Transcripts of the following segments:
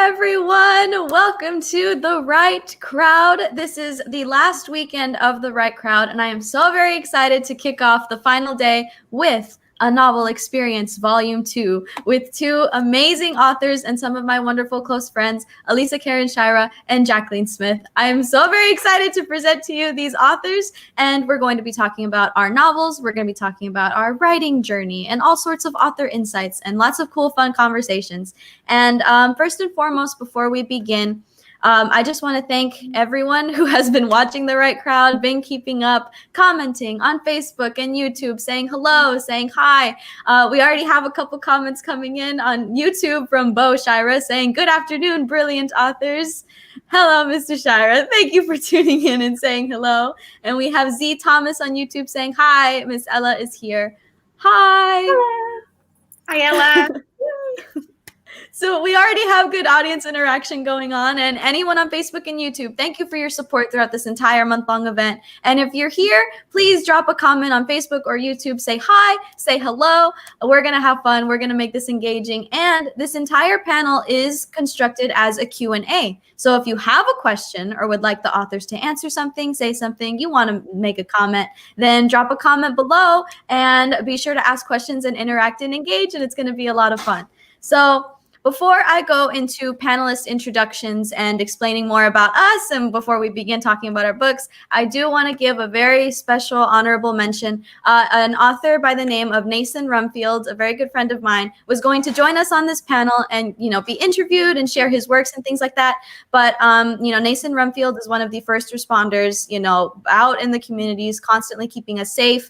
everyone. Welcome to The Right Crowd. This is the last weekend of The Right Crowd, and I am so very excited to kick off the final day with A Novel Experience Volume 2 with two amazing authors and some of my wonderful close friends, Alissa Karin Shirah and Jacqueline Smith. I am so very excited to present to you these authors, and we're going to be talking about our novels. We're going to be talking about our writing journey and all sorts of author insights and lots of cool, fun conversations. And first and foremost, before we begin, I just want to thank everyone who has been watching The Right Crowd, been keeping up, commenting on Facebook and YouTube, saying hello, saying hi. We already have a couple comments coming in on YouTube from Bo Shira saying, "Good afternoon, brilliant authors." Hello, Mr. Shira. Thank you for tuning in and saying hello. And we have Z Thomas on YouTube saying, "Hi, Miss Ella is here." Hi. Hello. Hi, Ella. So we already have good audience interaction going on, and anyone on Facebook and YouTube, thank you for your support throughout this entire month-long event. And if you're here, please drop a comment on Facebook or YouTube, say hi, say hello. We're gonna have fun. We're gonna make this engaging. And this entire panel is constructed as a Q&A. So if you have a question or would like the authors to answer something, say something, you want to make a comment, then drop a comment below and be sure to ask questions and interact and engage, and it's gonna be a lot of fun. So before I go into panelist introductions and explaining more about us, and before we begin talking about our books, I do want to give a very special honorable mention. An author by the name of Nason Rumfield, a very good friend of mine, was going to join us on this panel and, be interviewed and share his works and things like that. But, Nason Rumfield is one of the first responders, out in the communities, constantly keeping us safe,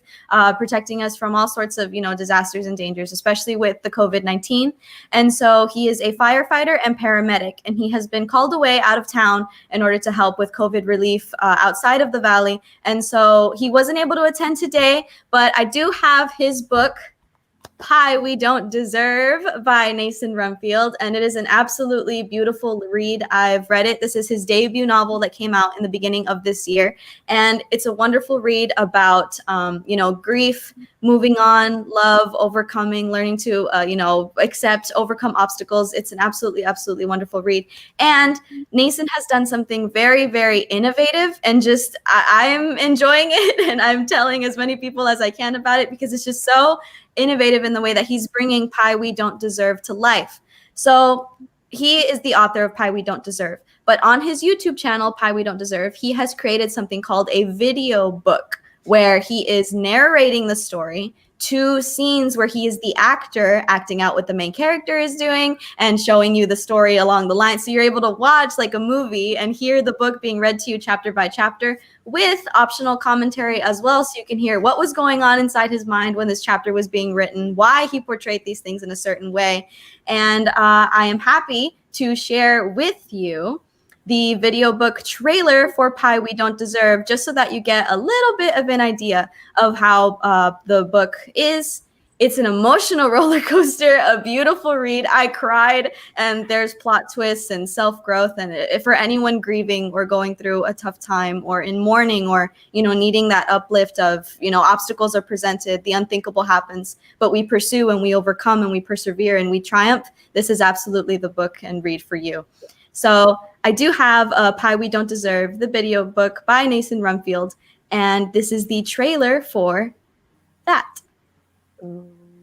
protecting us from all sorts of, disasters and dangers, especially with the COVID-19. And so he is a firefighter and paramedic, and he has been called away out of town in order to help with COVID relief outside of the Valley. And so he wasn't able to attend today, but I do have his book, Pie We Don't Deserve by Nason Rumfield, and it is an absolutely beautiful read. I've read it. This is his debut novel that came out in the beginning of this year, and it's a wonderful read about, grief, moving on, love, overcoming, learning to, accept, overcome obstacles. It's an absolutely, absolutely wonderful read. And Nason has done something very, very innovative, and just I'm enjoying it, and I'm telling as many people as I can about it because it's just so innovative in the way that he's bringing Pie We Don't Deserve to life. So he is the author of Pie We Don't Deserve. But on his YouTube channel, Pie We Don't Deserve, he has created something called a video book where he is narrating the story, 2 scenes where he is the actor acting out what the main character is doing and showing you the story along the line. So you're able to watch like a movie and hear the book being read to you chapter by chapter with optional commentary as well. So you can hear what was going on inside his mind when this chapter was being written, why he portrayed these things in a certain way. And I am happy to share with you the video book trailer for Pie We Don't Deserve, just so that you get a little bit of an idea of how the book is. It's an emotional roller coaster, a beautiful read. I cried, and there's plot twists and self-growth. And if for anyone grieving or going through a tough time or in mourning or, needing that uplift of, obstacles are presented, the unthinkable happens, but we pursue and we overcome and we persevere and we triumph, this is absolutely the book and read for you. So I do have Pie We Don't Deserve, the video book by Nason Rumfield, and this is the trailer for that.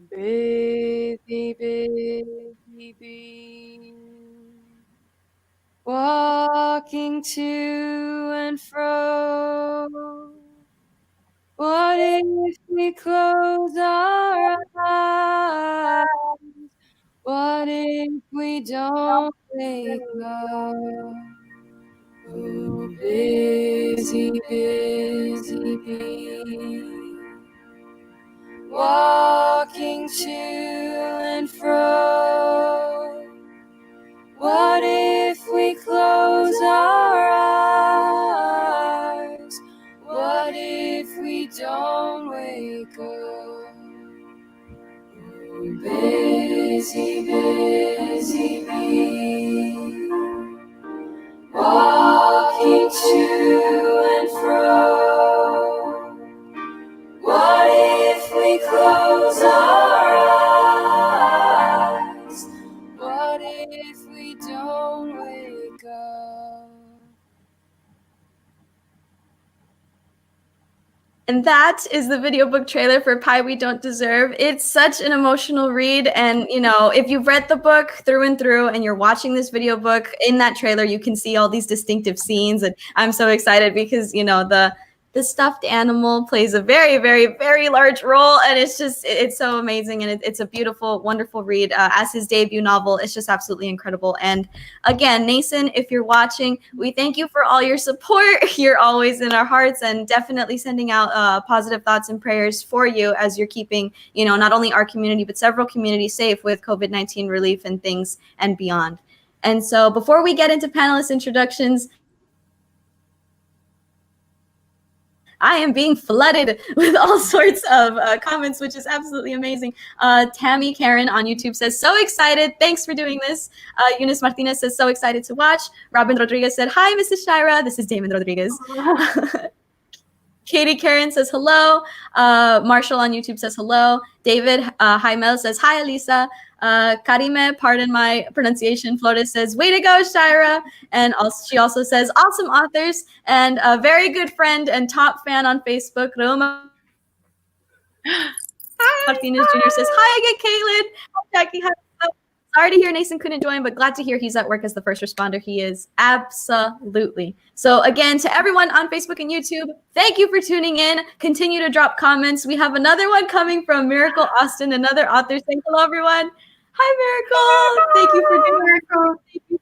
Busy, busy bee, walking to and fro. What if we close our eyes? What if we don't wake up? Oh, busy, busy bee, walking to and fro. What if we close our eyes? What if we don't wake up? Oh, busy, busy bee, walking to and fro. What if we close our eyes? What if we don't And that is the video book trailer for Pie We Don't Deserve. It's such an emotional read. And, you know, if you've read the book through and through and you're watching this video book, in that trailer, you can see all these distinctive scenes. And I'm so excited because, you know, the stuffed animal plays a very, very, very large role. And it's so amazing. And it's a beautiful, wonderful read. As his debut novel, it's just absolutely incredible. And again, Nason, if you're watching, we thank you for all your support. You're always in our hearts, and definitely sending out positive thoughts and prayers for you as you're keeping, you know, not only our community, but several communities safe with COVID-19 relief and things and beyond. And so before we get into panelist introductions, I am being flooded with all sorts of comments, which is absolutely amazing. Tammy Karen on YouTube says, so excited. Thanks for doing this. Eunice Martinez says, so excited to watch. Robin Rodriguez said, hi, Mrs. Shirah. This is Damon Rodriguez. Katie Karen says, hello. Marshall on YouTube says, hello. David Jaimel says, hi, Alissa. Karime, pardon my pronunciation, Flores says, way to go, Shirah. And she also says, awesome authors. And a very good friend and top fan on Facebook, Roma Martinez Jr. says, hi again, Katelynn. Hi, Jackie. Hi. Sorry to hear Nason couldn't join, but glad to hear he's at work as the first responder. He is. Absolutely. So again, to everyone on Facebook and YouTube, thank you for tuning in. Continue to drop comments. We have another one coming from Miracle Austin, another author saying, hello, everyone. Hi, Miracle. Thank you for being Miracle. Thank you for being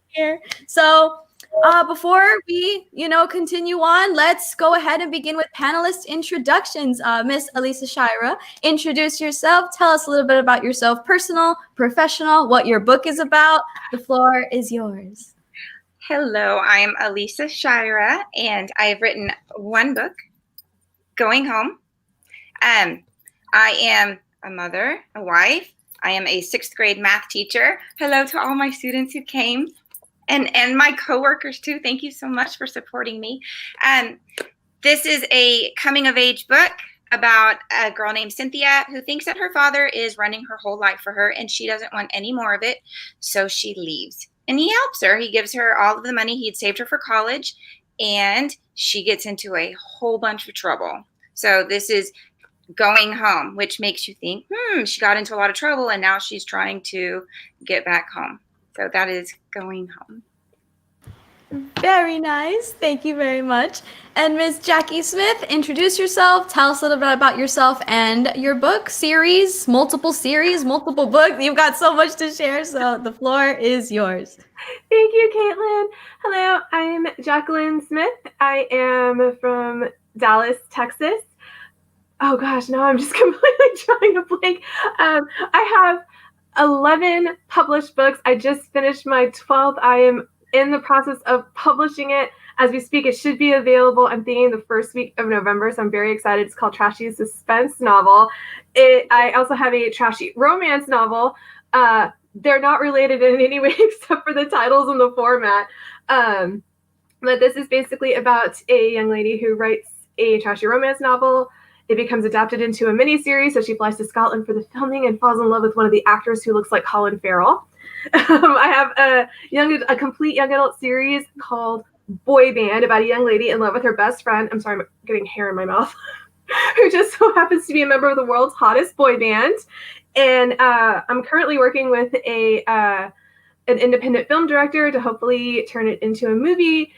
here. So before we, continue on, let's go ahead and begin with panelist introductions. Miss Alissa Shirah, introduce yourself. Tell us a little bit about yourself, personal, professional, what your book is about. The floor is yours. Hello, I'm Alissa Shirah, and I've written one book, Going Home. I am a mother, a wife. I am a 6th grade math teacher. Hello to all my students who came. And my coworkers too. Thank you so much for supporting me. This is a coming of age book about a girl named Cynthia who thinks that her father is running her whole life for her and she doesn't want any more of it. So she leaves and he helps her. He gives her all of the money he'd saved her for college and she gets into a whole bunch of trouble. So this is Going Home, which makes you think, she got into a lot of trouble and now she's trying to get back home. So that is Going Home. Very nice. Thank you very much. And Ms. Jackie Smith, introduce yourself. Tell us a little bit about yourself and your book series, multiple books. You've got so much to share, so the floor is yours. Thank you, Katelynn. Hello, I'm Jacqueline Smith. I am from Dallas, Texas. Oh gosh, now I'm just completely drawing a blank. I have 11 published books. I just finished my 12th. I am in the process of publishing it as we speak. It should be available, I'm thinking, the first week of November, so I'm very excited. It's called Trashy suspense novel. I also have a trashy romance novel. They're not related in any way except for the titles and the format. But this is basically about a young lady who writes a trashy romance novel. It becomes adapted into a miniseries, so she flies to Scotland for the filming and falls in love with one of the actors who looks like Colin Farrell. I have a complete young adult series called Boy Band about a young lady in love with her best friend. I'm sorry, I'm getting hair in my mouth. Who just so happens to be a member of the world's hottest boy band. And I'm currently working with an independent film director to hopefully turn it into a movie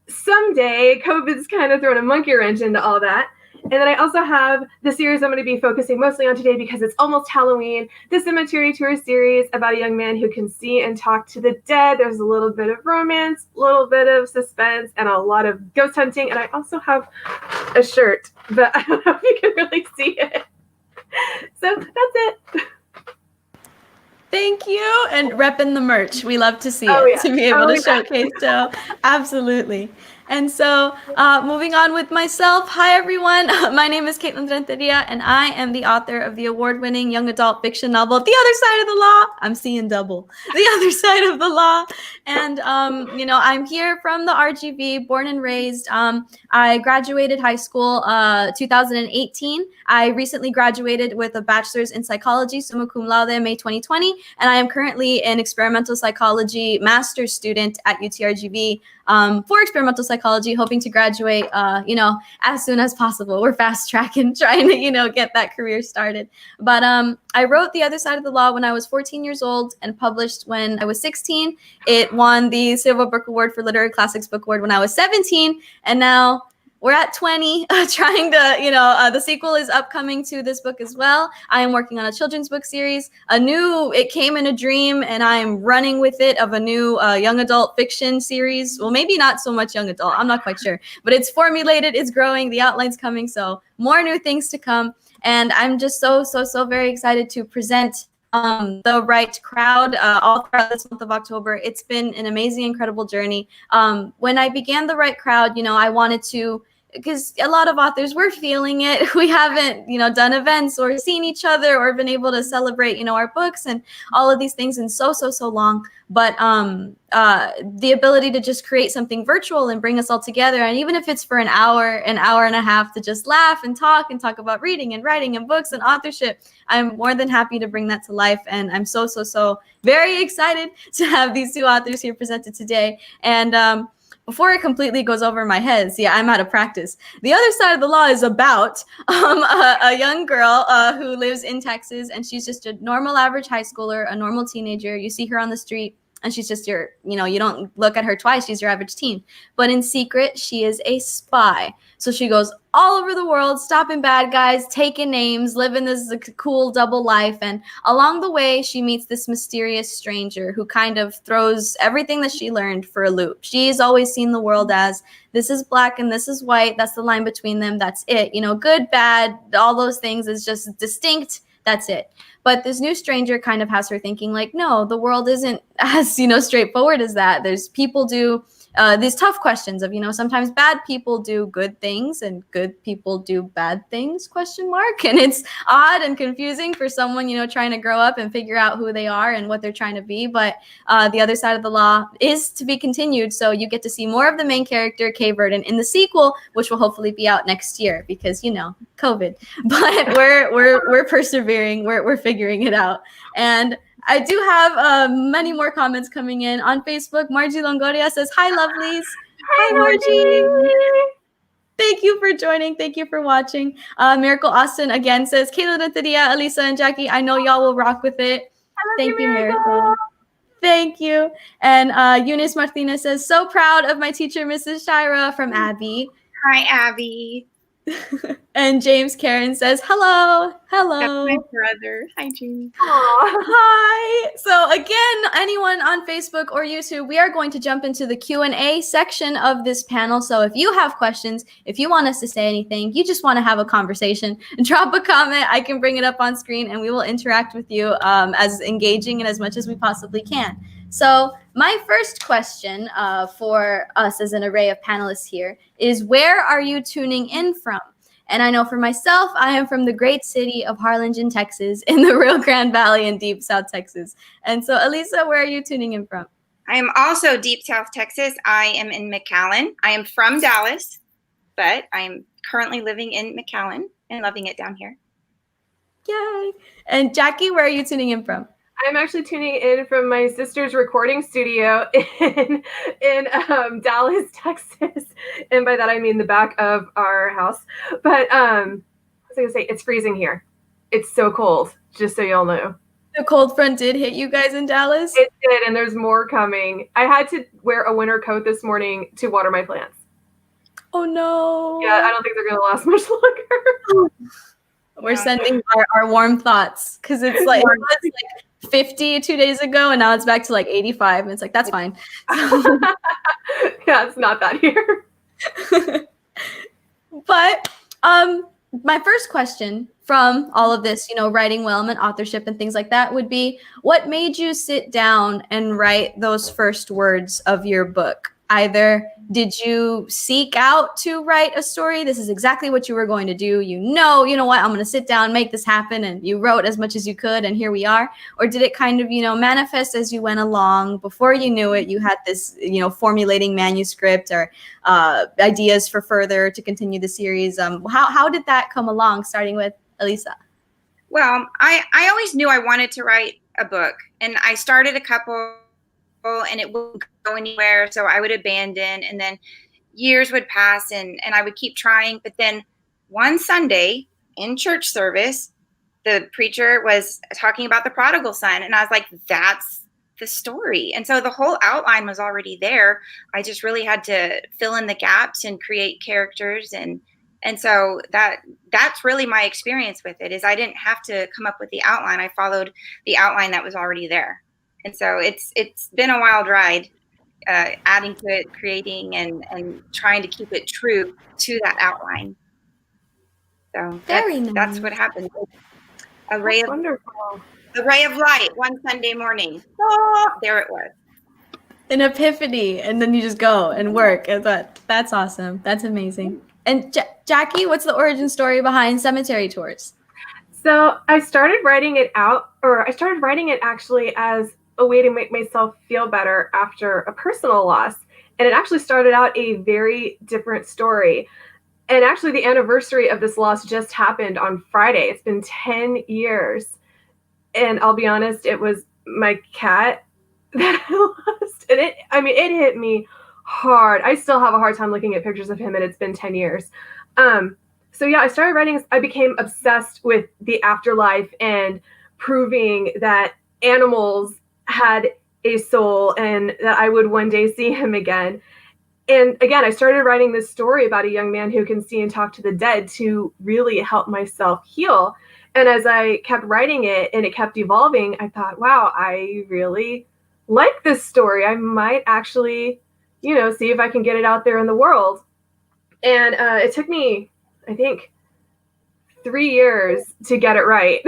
someday. COVID's kind of thrown a monkey wrench into all that. And then I also have the series I'm going to be focusing mostly on today because it's almost Halloween, the Cemetery Tour series about a young man who can see and talk to the dead. There's a little bit of romance, a little bit of suspense, and a lot of ghost hunting. And I also have a shirt, but I don't know if you can really see it. So that's it. Thank you. And repping the merch. We love to see Oh, it, yeah. to be able Oh, to yeah. showcase. So absolutely. And so moving on with myself. Hi, everyone. My name is Katelynn Rentería, and I am the author of the award-winning young adult fiction novel, The Other Side of the Law. I'm seeing double. The Other Side of the Law. And, I'm here from the RGV, born and raised. I graduated high school 2018. I recently graduated with a bachelor's in psychology, summa cum laude, May 2020. And I am currently an experimental psychology master's student at UTRGV. for experimental psychology, hoping to graduate, as soon as possible. We're fast tracking, trying to, get that career started. But I wrote The Other Side of the Law when I was 14 years old and published when I was 16. It won the Silver Book Award for Literary Classics Book Award when I was 17. And now we're at 20, trying to, the sequel is upcoming to this book as well. I am working on a children's book series, it came in a dream, and I am running with it, of a new young adult fiction series. Well, maybe not so much young adult, I'm not quite sure, but it's formulated, it's growing, the outline's coming, so more new things to come. And I'm just so very excited to present the right crowd all throughout this month of October. It's been an amazing, incredible journey. When I began the right crowd, I wanted to, because a lot of authors were feeling it. We haven't, done events or seen each other or been able to celebrate, our books and all of these things in so long. But the ability to just create something virtual and bring us all together, and even if it's for an hour and a half, to just laugh and talk about reading and writing and books and authorship, I'm more than happy to bring that to life. And I'm so very excited to have these two authors here presented today. And before it completely goes over my head, see, I'm out of practice. The Other Side of the Law is about a young girl who lives in Texas, and she's just a normal average high schooler, a normal teenager. You see her on the street, and she's just you don't look at her twice. She's your average teen. But in secret, she is a spy. So she goes all over the world, stopping bad guys, taking names, living this cool double life. And along the way, she meets this mysterious stranger who kind of throws everything that she learned for a loop. She's always seen the world as, this is black and this is white. That's the line between them. That's it. Good, bad, all those things is just distinct. That's it. But this new stranger kind of has her thinking like, no, the world isn't as, straightforward as that. There's people do these tough questions of, sometimes bad people do good things and good people do bad things, ? And it's odd and confusing for someone, trying to grow up and figure out who they are and what they're trying to be. But The Other Side of the Law is to be continued. So you get to see more of the main character, Kay Verdon, in the sequel, which will hopefully be out next year because, COVID. But we're persevering. We're figuring it out. And I do have many more comments coming in on Facebook. Margie Longoria says, hi, lovelies. Hi, Margie. Thank you for joining. Thank you for watching. Miracle Austin again says, Katelynn Rentería, Alissa, and Jackie, I know y'all will rock with it. Thank you, Miracle. Thank you. And Eunice Martinez says, so proud of my teacher, Mrs. Shirah, from Abby. Hi, Abby. And James Karen says, hello. That's my brother. Hi, James. Hi. So again, anyone on Facebook or YouTube, we are going to jump into the Q&A section of this panel. So if you have questions, if you want us to say anything, you just want to have a conversation, drop a comment. I can bring it up on screen and we will interact with you as engaging and as much as we possibly can. So my first question for us as an array of panelists here is, where are you tuning in from? And I know for myself, I am from the great city of Harlingen, Texas, in the Rio Grande Valley in deep South Texas. And so, Alissa, where are you tuning in from? I am also deep South Texas. I am in McAllen. I am from Dallas, but I'm currently living in McAllen and loving it down here. Yay. And Jackie, where are you tuning in from? I'm actually tuning in from my sister's recording studio in Dallas, Texas. And by that, I mean the back of our house. But I was going to say, it's freezing here. It's so cold, just so y'all know. The cold front did hit you guys in Dallas? It did, and there's more coming. I had to wear a winter coat this morning to water my plants. Oh, no. Yeah, I don't think they're going to last much longer. We're sending our warm thoughts because it's like, it was like 50 2 days ago, and now it's back to like 85. And it's like, that's fine. Yeah, it's not that here. But my first question from all of this, writing well and authorship and things like that would be, what made you sit down and write those first words of your book? Either did you seek out to write a story? This is exactly what you were going to do. You know what? I'm going to sit down, make this happen. And you wrote as much as you could. And here we are. Or did it kind of, manifest as you went along? Before you knew it, you had this, formulating manuscript or ideas for further to continue the series. How did that come along, starting with Alissa? Well, I always knew I wanted to write a book. And I started a couple and it wouldn't go anywhere. So I would abandon, and then years would pass and I would keep trying. But then one Sunday in church service, the preacher was talking about the prodigal son. And I was like, that's the story. And so the whole outline was already there. I just really had to fill in the gaps and create characters. And so that's really my experience with it, is I didn't have to come up with the outline. I followed the outline that was already there. And so it's been a wild ride, adding to it, creating, and trying to keep it true to that outline. So that's what happened. A ray of light one Sunday morning. Oh, there it was. An epiphany, and then you just go and work. That's awesome. That's amazing. And Jackie, what's the origin story behind Cemetery Tours? So I started writing it actually as a way to make myself feel better after a personal loss. And it actually started out a very different story. And actually the anniversary of this loss just happened on Friday. It's been 10 years. And I'll be honest, it was my cat that I lost. And it hit me hard. I still have a hard time looking at pictures of him, and it's been 10 years. So yeah, I started writing. I became obsessed with the afterlife and proving that animals had a soul and that I would one day see him again. And again, I started writing this story about a young man who can see and talk to the dead to really help myself heal. And as I kept writing it and it kept evolving, I thought, wow, I really like this story. I might actually, see if I can get it out there in the world. And it took me, I think, 3 years to get it right.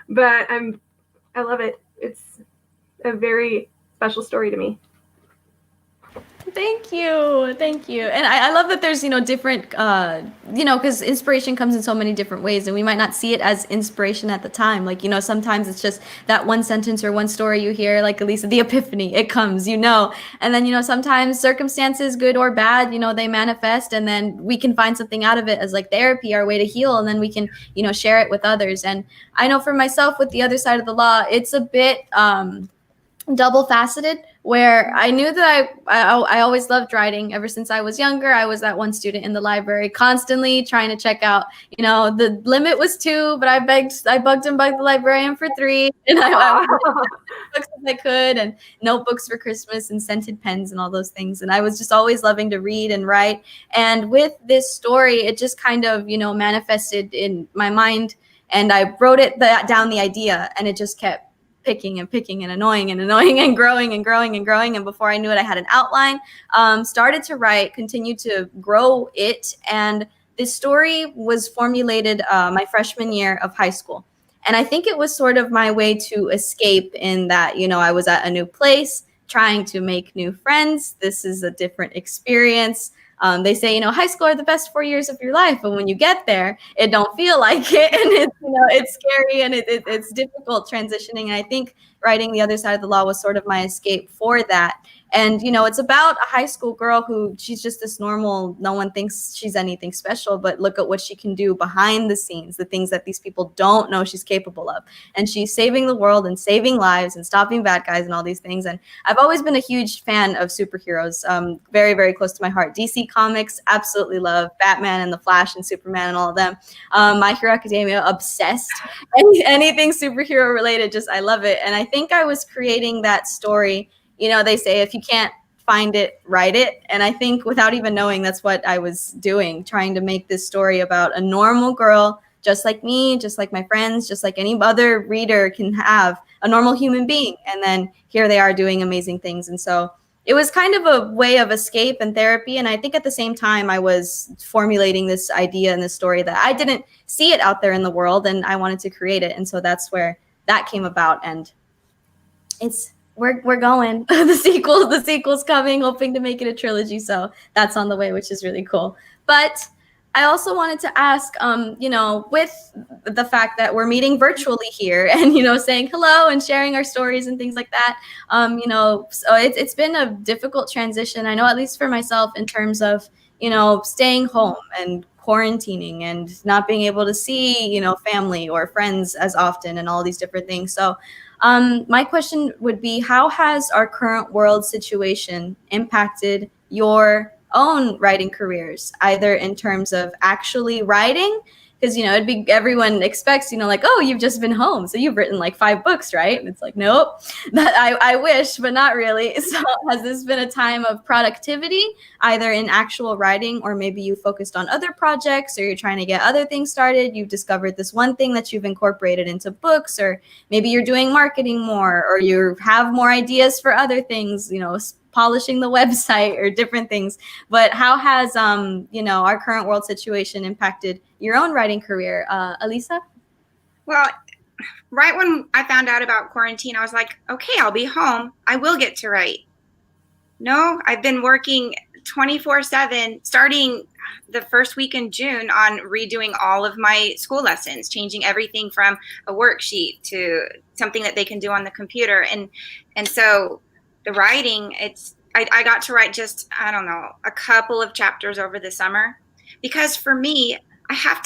But I love it. It's a very special story to me. Thank you. And I love that there's, different, because inspiration comes in so many different ways, and we might not see it as inspiration at the time. Like, sometimes it's just that one sentence or one story you hear, like Alissa, the epiphany, it comes, and then, sometimes circumstances, good or bad, they manifest, and then we can find something out of it as like therapy, our way to heal, and then we can, share it with others. And I know for myself with The Other Side of the Law, it's a bit, double faceted, where I knew that I always loved writing. Ever since I was younger, I was that one student in the library constantly trying to check out, the limit was 2, but I bugged the librarian for 3, and I books as I could, and notebooks for Christmas and scented pens and all those things. And I was just always loving to read and write. And with this story, it just kind of, manifested in my mind, and I wrote down the idea, and it just kept picking and annoying and growing. And before I knew it, I had an outline, started to write, continued to grow it. And this story was formulated my freshman year of high school. And I think it was sort of my way to escape, in that, I was at a new place, trying to make new friends. This is a different experience. They say, high school are the best 4 years of your life, but when you get there, it don't feel like it, and it's, it's scary, and it's difficult transitioning. And I think writing The Other Side of the Law was sort of my escape for that. And, it's about a high school girl who, she's just this normal, no one thinks she's anything special, but look at what she can do behind the scenes, the things that these people don't know she's capable of. And she's saving the world and saving lives and stopping bad guys and all these things. And I've always been a huge fan of superheroes, very, very close to my heart. DC Comics, absolutely love Batman and the Flash and Superman and all of them. My Hero Academia, obsessed. Anything superhero related, just I love it. And I think I was creating that story. They say if you can't find it, write it. And I think without even knowing, that's what I was doing, trying to make this story about a normal girl, just like me, just like my friends, just like any other reader can have, a normal human being. And then here they are doing amazing things. And so it was kind of a way of escape and therapy. And I think at the same time, I was formulating this idea and this story that I didn't see it out there in the world, and I wanted to create it. And so that's where that came about. And we're going. The sequel's coming, hoping to make it a trilogy. So that's on the way, which is really cool. But I also wanted to ask, with the fact that we're meeting virtually here and, saying hello and sharing our stories and things like that, so it's been a difficult transition. I know, at least for myself, in terms of, staying home and quarantining and not being able to see, family or friends as often and all these different things. So My question would be, how has our current world situation impacted your own writing careers, either in terms of actually writing? Because, it'd be, everyone expects, like, oh, you've just been home, so you've written like 5 books, right? And it's like, nope, that I wish, but not really. So has this been a time of productivity, either in actual writing, or maybe you focused on other projects, or you're trying to get other things started? You've discovered this one thing that you've incorporated into books, or maybe you're doing marketing more, or you have more ideas for other things, polishing the website or different things. But how has our current world situation impacted your own writing career, Alissa? Well, right when I found out about quarantine, I was like, okay, I'll be home. I will get to write. No, I've been working 24/7, starting the first week in June, on redoing all of my school lessons, changing everything from a worksheet to something that they can do on the computer. And so the writing, I got to write just, I don't know, a couple of chapters over the summer, because for me, I have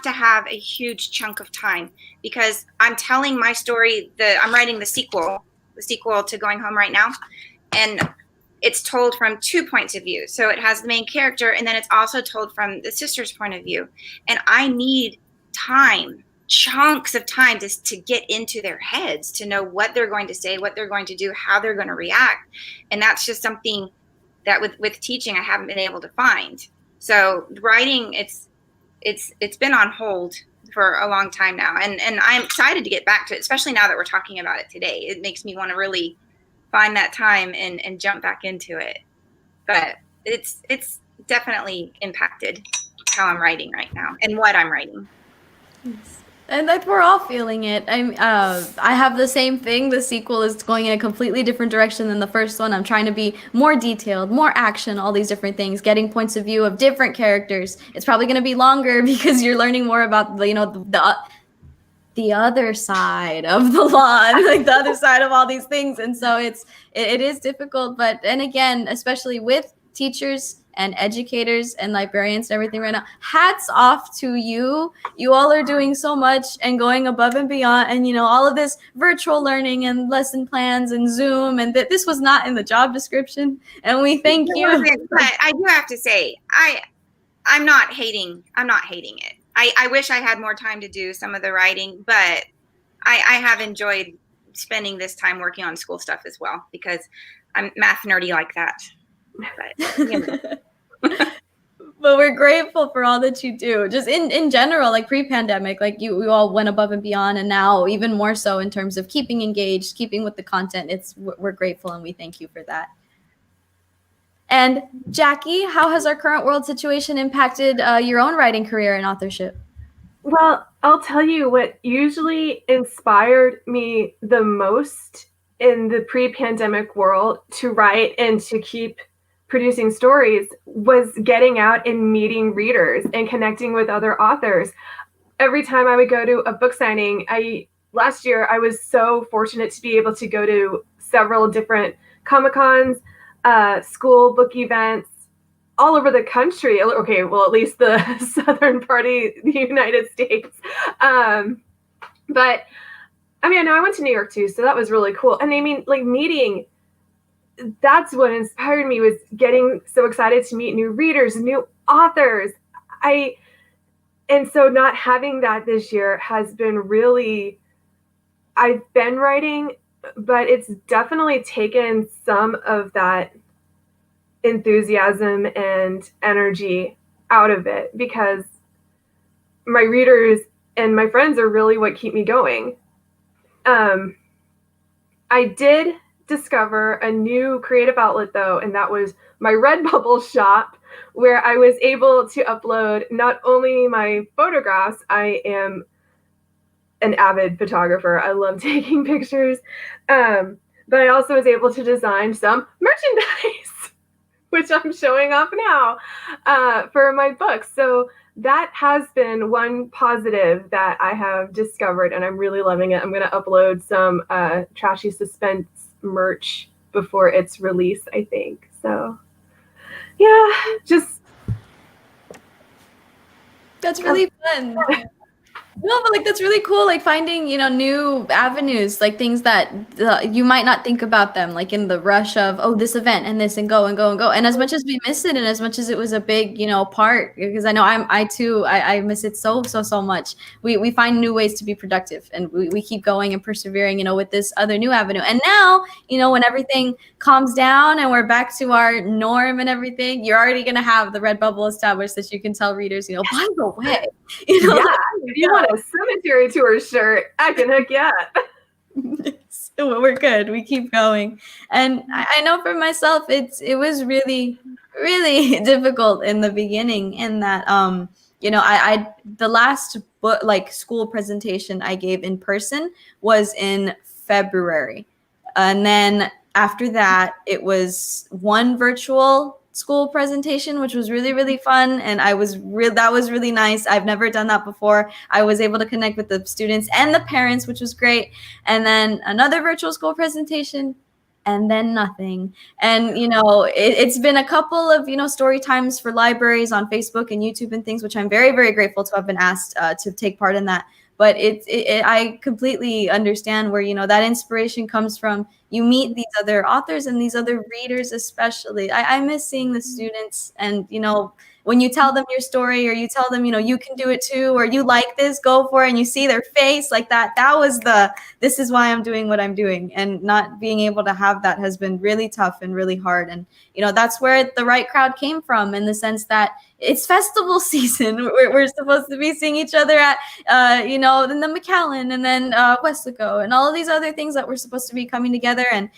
to have a huge chunk of time, because I'm telling my story. I'm writing the sequel to Going Home right now, and it's told from 2 points of view. So it has the main character, and then it's also told from the sister's point of view. And I need time, chunks of time, to get into their heads, to know what they're going to say, what they're going to do, how they're going to react. And that's just something that with teaching I haven't been able to find. So writing, it's been on hold for a long time now, and I'm excited to get back to it, especially now that we're talking about it today. It makes me want to really find that time and jump back into it. But it's definitely impacted how I'm writing right now and what I'm writing. And that we're all feeling it. I have the same thing. The sequel is going in a completely different direction than the first one. I'm trying to be more detailed, more action, all these different things, getting points of view of different characters. It's probably going to be longer because you're learning more about the other side of the lawn, like the other side of all these things. And so it is difficult. But, and again, especially with teachers and educators and librarians and everything right now, hats off to you. You all are doing so much and going above and beyond, and all of this virtual learning and lesson plans and Zoom, and that this was not in the job description, and we thank you. But I do have to say, I'm not hating it. I wish I had more time to do some of the writing, but I have enjoyed spending this time working on school stuff as well, because I'm math nerdy like that. But, But we're grateful for all that you do. Just in general, like pre-pandemic, like you all went above and beyond, and now even more so in terms of keeping engaged, keeping with the content. We're grateful, and we thank you for that. And Jackie, how has our current world situation impacted your own writing career and authorship? Well, I'll tell you what usually inspired me the most in the pre-pandemic world to write and to keep producing stories was getting out and meeting readers and connecting with other authors. Every time I would go to a book signing, last year I was so fortunate to be able to go to several different Comic-Cons, school book events all over the country. Okay, well, at least the southern part of the United States. But I mean, I know I went to New York too, so that was really cool. And I mean, like meeting, that's what inspired me, was getting so excited to meet new readers, new authors. And so not having that this year has been really, I've been writing, but it's definitely taken some of that enthusiasm and energy out of it, because my readers and my friends are really what keep me going. I did discover a new creative outlet though, and that was my Redbubble shop, where I was able to upload not only my photographs. I am an avid photographer. I love taking pictures. But I also was able to design some merchandise, which I'm showing off now for my books. So that has been one positive that I have discovered, and I'm really loving it. I'm going to upload some Trashy Suspense merch before its release, I think. So, yeah, just... That's really fun. No, but like that's really cool. Like finding, new avenues, like things that you might not think about them, like in the rush of, oh, this event and this and go and go and go. And as much as we miss it, and as much as it was a big, part, because I know I too, I miss it so much. We find new ways to be productive, and we keep going and persevering, with this other new avenue. And now, when everything calms down and we're back to our norm and everything, you're already gonna have the red bubble established that you can tell readers, by the way, Yeah, if you want a cemetery tour shirt, I can hook you up. So we're good. We keep going. And I know for myself, it was really, really difficult in the beginning in that, I the last book, like school presentation I gave in person was in February. And then after that, it was one virtual school presentation, which was really, really fun. And that was really nice. I've never done that before. I was able to connect with the students and the parents, which was great. And then another virtual school presentation, and then nothing. And, it's been a couple of, story times for libraries on Facebook and YouTube and things, which I'm very, very grateful to have been asked to take part in that. But I completely understand where, that inspiration comes from. You meet these other authors and these other readers, especially. I miss seeing the students and, when you tell them your story or you tell them, you can do it too, or you like this, go for it. And you see their face like that. That was this is why I'm doing what I'm doing. And not being able to have that has been really tough and really hard. And, that's where the right crowd came from, in the sense that it's festival season. We're supposed to be seeing each other at, then the McAllen and then Westlaco and all of these other things that we're supposed to be coming together. And,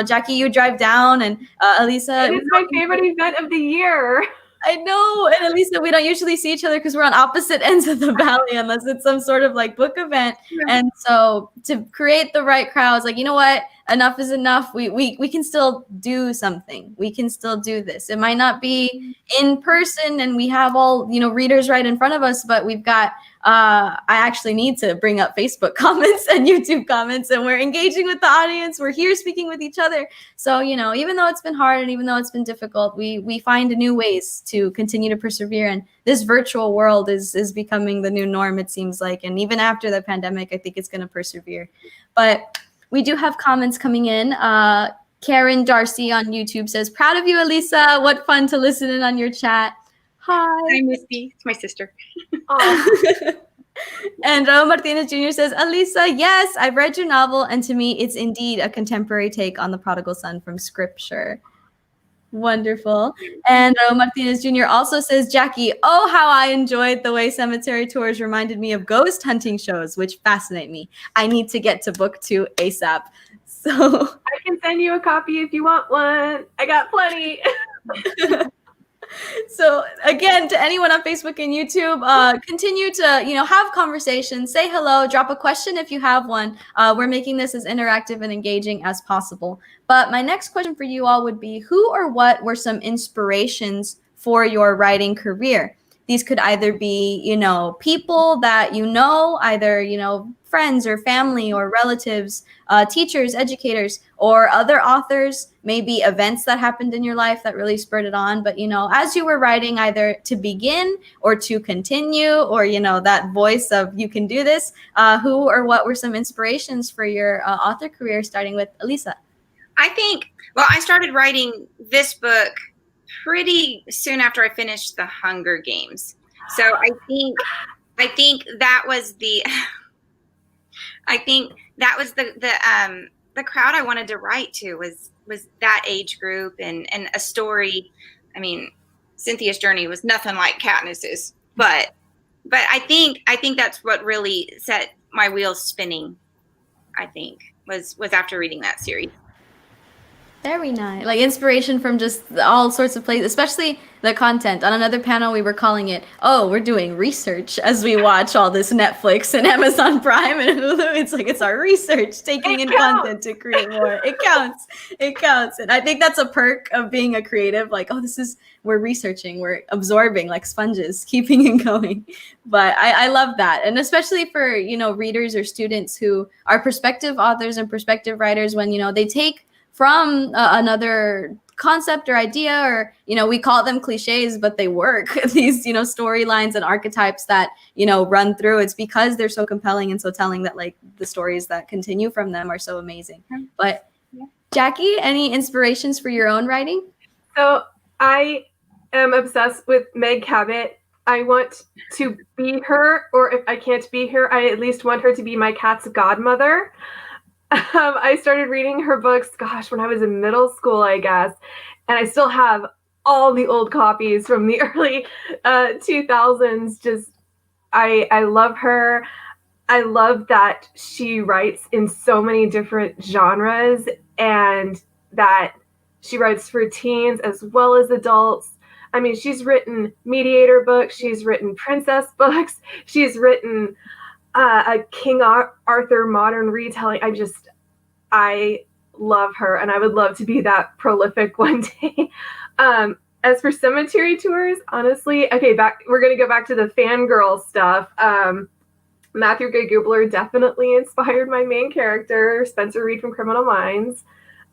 Jackie, you drive down, and Alissa. It is my favorite event of the year. I know. And Alissa, we don't usually see each other because we're on opposite ends of the valley, unless it's some sort of like book event. Yeah. And so to create the right crowds, like, you know what? Enough is enough. We can still do something. We can still do this. It might not be in person and we have all, readers right in front of us, but we've got, I actually need to bring up Facebook comments and YouTube comments, and we're engaging with the audience. We're here speaking with each other. So, even though it's been hard and even though it's been difficult, we find new ways to continue to persevere. And this virtual world is becoming the new norm, it seems like. And even after the pandemic, I think it's going to persevere. But we do have comments coming in. Karen Darcy on YouTube says, "Proud of you, Alissa. What fun to listen in on your chat." Hi. Hi, Misty. It's my sister. And Raul Martinez Jr. says, "Alissa, yes, I've read your novel, and to me, it's indeed a contemporary take on the prodigal son from scripture." Wonderful. And Raul Martinez Jr. also says, "Jackie, oh, how I enjoyed the way cemetery tours reminded me of ghost hunting shows, which fascinate me. I need to get to book 2 ASAP." So I can send you a copy if you want one. I got plenty. So again, to anyone on Facebook and YouTube, continue to, have conversations, say hello, drop a question if you have one. We're making this as interactive and engaging as possible. But my next question for you all would be, who or what were some inspirations for your writing career? These could either be, people that either, friends or family or relatives, teachers, educators, or other authors, maybe events that happened in your life that really spurred it on. But, as you were writing, either to begin or to continue, or, that voice of you can do this, who or what were some inspirations for your author career, starting with Alissa? I started writing this book pretty soon after I finished The Hunger Games. So I think that was the the crowd I wanted to write to was that age group and a story. I mean, Cynthia's journey was nothing like Katniss's, but I think that's what really set my wheels spinning. I think was after reading that series. Very nice. Like inspiration from just all sorts of places, especially the content. On another panel, we were calling it, "Oh, we're doing research as we watch all this Netflix and Amazon Prime and Hulu." It's like, it's our research, taking in content to create more. It counts. It counts. And I think that's a perk of being a creative. Like, oh, we're researching, we're absorbing like sponges, keeping it going. But I love that. And especially for, readers or students who are prospective authors and prospective writers, when, they take from another concept or idea, or, we call them cliches, but they work. These, storylines and archetypes that, run through, it's because they're so compelling and so telling that like the stories that continue from them are so amazing. But Jackie, any inspirations for your own writing? So I am obsessed with Meg Cabot. I want to be her, or if I can't be her, I at least want her to be my cat's godmother. I started reading her books, when I was in middle school, I guess. And I still have all the old copies from the early 2000s. Just, I love her. I love that she writes in so many different genres, and that she writes for teens as well as adults. I mean, she's written mediator books. She's written princess books. She's written a King Arthur modern retelling. I love her, and I would love to be that prolific one day. As for cemetery tours, honestly, we're going to go back to the fangirl stuff. Matthew Gray Gubler definitely inspired my main character, Spencer Reed from Criminal Minds.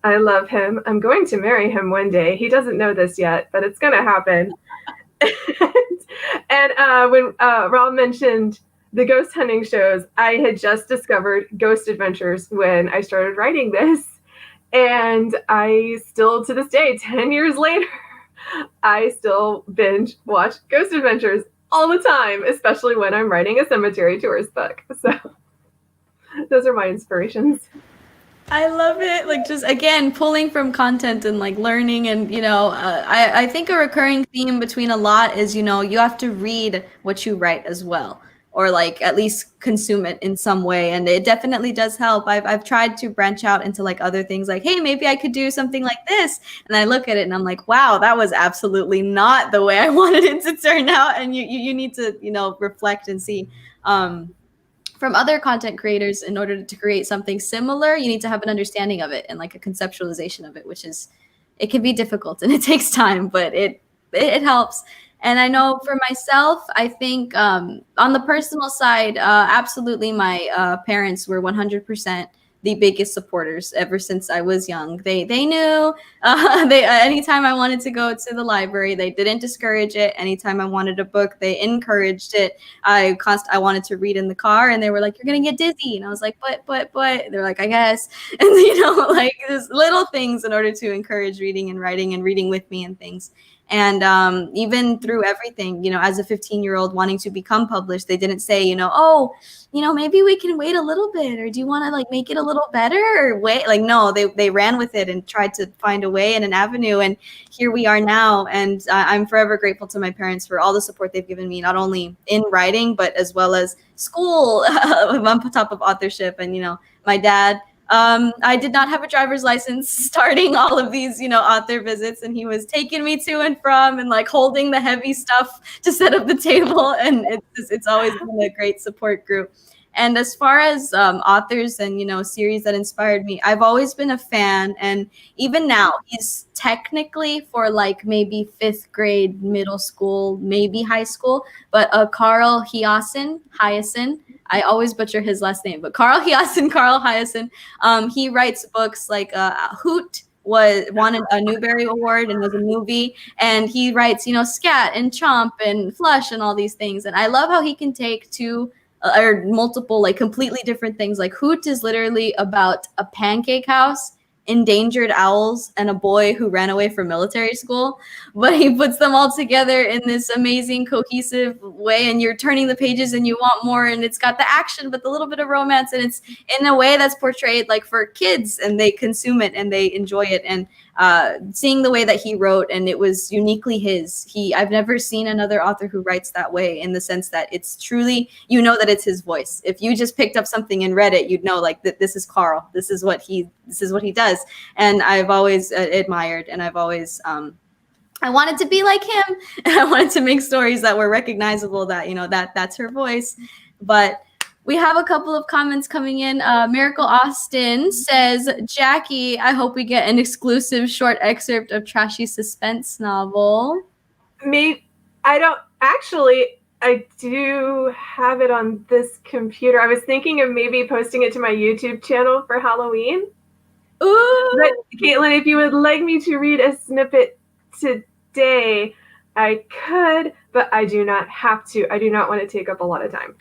I love him. I'm going to marry him one day. He doesn't know this yet, but it's going to happen. And when Rob mentioned the ghost hunting shows, I had just discovered Ghost Adventures when I started writing this. And I still, to this day, 10 years later, I still binge watch Ghost Adventures all the time, especially when I'm writing a cemetery tours book. So those are my inspirations. I love it. Like, just again, pulling from content and like learning, and I think a recurring theme between a lot is you have to read what you write as well, or like at least consume it in some way, and it definitely does help. I've tried to branch out into like other things, like, hey, maybe I could do something like this, and I look at it and I'm like, wow, that was absolutely not the way I wanted it to turn out. And you need to reflect and see from other content creators. In order to create something similar, you need to have an understanding of it and like a conceptualization of it, which is, it can be difficult and it takes time, but it helps. And I know for myself, I think on the personal side, absolutely my parents were 100% the biggest supporters ever since I was young. They knew anytime I wanted to go to the library, they didn't discourage it. Anytime I wanted a book, they encouraged it. I wanted to read in the car, and they were like, "You're gonna get dizzy," and I was like, "But." They're like, "I guess," and like just little things in order to encourage reading and writing and reading with me and things. And even through everything, as a 15-year-old wanting to become published, they didn't say, maybe we can wait a little bit, or do you want to like make it a little better, or wait? Like, no, they ran with it and tried to find a way and an avenue. And here we are now. And I'm forever grateful to my parents for all the support they've given me, not only in writing, but as well as school on top of authorship. And, my dad, I did not have a driver's license starting all of these, author visits, and he was taking me to and from and like holding the heavy stuff to set up the table. And it's always been a great support group. And as far as authors and, series that inspired me, I've always been a fan. And even now, he's technically for like maybe 5th grade, middle school, maybe high school, but Carl Hiaasen. I always butcher his last name, but Carl Hiaasen. He writes books like Hoot won a Newbery Award and was a movie, and he writes, Scat and Chomp and Flush and all these things. And I love how he can take two or multiple like completely different things. Like Hoot is literally about a pancake house, endangered owls, and a boy who ran away from military school, but he puts them all together in this amazing cohesive way, and you're turning the pages and you want more, and it's got the action but the little bit of romance, and it's in a way that's portrayed like for kids, and they consume it and they enjoy it. And seeing the way that he wrote, and it was uniquely his. I've never seen another author who writes that way, in the sense that it's truly, that it's his voice. If you just picked up something and read it, you'd know like that this is Carl. This is what he does. And I've always admired, and I've always I wanted to be like him, and I wanted to make stories that were recognizable, that that's her voice. But we have a couple of comments coming in. Miracle Austin says, Jackie, I hope we get an exclusive short excerpt of Trashy suspense novel. I do have it on this computer. I was thinking of maybe posting it to my YouTube channel for Halloween. Ooh. But Katelynn, if you would like me to read a snippet today, I could, but I do not have to. I do not want to take up a lot of time.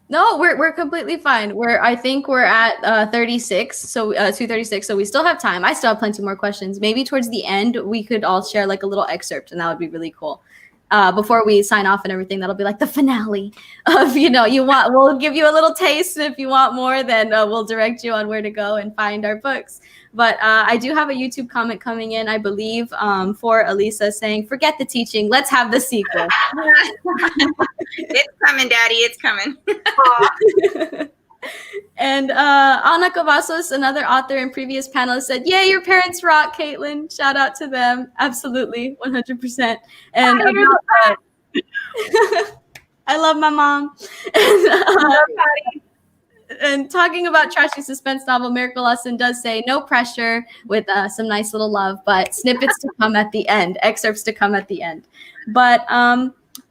No, we're completely fine. I think we're at 36, so 2:36, so we still have time. I still have plenty more questions. Maybe towards the end we could all share like a little excerpt, and that would be really cool. Before we sign off and everything, that'll be like the finale of, we'll give you a little taste, and if you want more, then we'll direct you on where to go and find our books. But I do have a YouTube comment coming in, I believe, for Alissa saying, forget the teaching, let's have the sequel. It's coming, Daddy, it's coming. And Ana Cavazos, another author and previous panelist, said, "Yay, your parents rock, Katelynn." Shout out to them. Absolutely, 100%. And I love my mom. And talking about trashy suspense novel, Miracle Lesson does say no pressure with some nice little love, but snippets to come at the end, excerpts to come at the end. But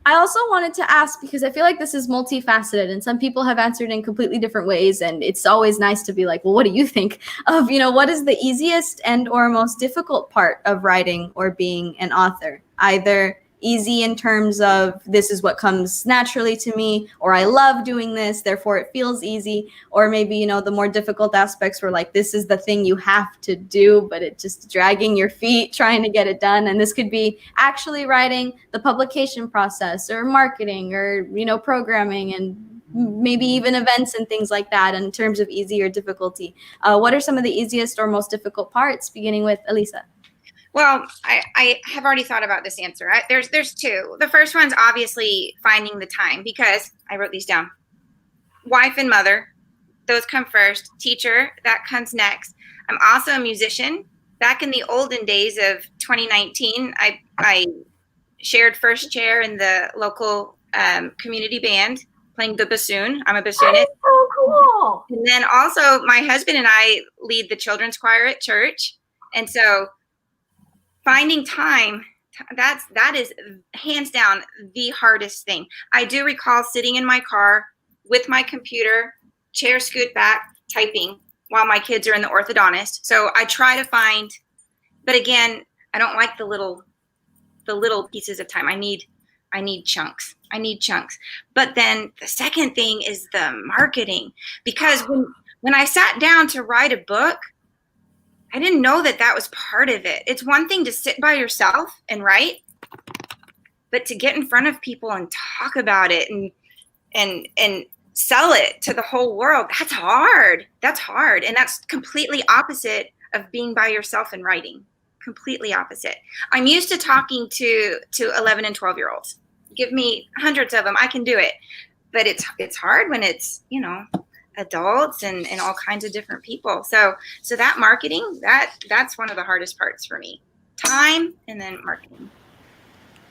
I also wanted to ask, because I feel like this is multifaceted and some people have answered in completely different ways. And it's always nice to be like, well, what do you think of, what is the easiest and or most difficult part of writing or being an author? Either easy in terms of this is what comes naturally to me, or I love doing this, therefore it feels easy, or maybe, the more difficult aspects were like, this is the thing you have to do, but it just dragging your feet trying to get it done. And this could be actually writing the publication process or marketing or, programming and maybe even events and things like that in terms of easy or difficulty. What are some of the easiest or most difficult parts, beginning with Alissa? Well, I have already thought about this answer. There's two. The first one's obviously finding the time, because I wrote these down. Wife and mother, those come first. Teacher, that comes next. I'm also a musician. Back in the olden days of 2019, I shared first chair in the local community band, playing the bassoon. I'm a bassoonist. That is so cool. And then also my husband and I lead the children's choir at church. And so finding time, that is hands down the hardest thing. I do recall sitting in my car with my computer, chair scoot back, typing while my kids are in the orthodontist. So I try to find, but again, I don't like the little pieces of time. I need chunks. I need chunks. But then the second thing is the marketing, because when I sat down to write a book, I didn't know that was part of it. It's one thing to sit by yourself and write, but to get in front of people and talk about it and sell it to the whole world, that's hard. That's hard. And that's completely opposite of being by yourself and writing. Completely opposite. I'm used to talking to 11 and 12-year-olds. Give me hundreds of them. I can do it. But it's hard when it's, adults and all kinds of different people. So that marketing, that's one of the hardest parts for me. Time and then marketing.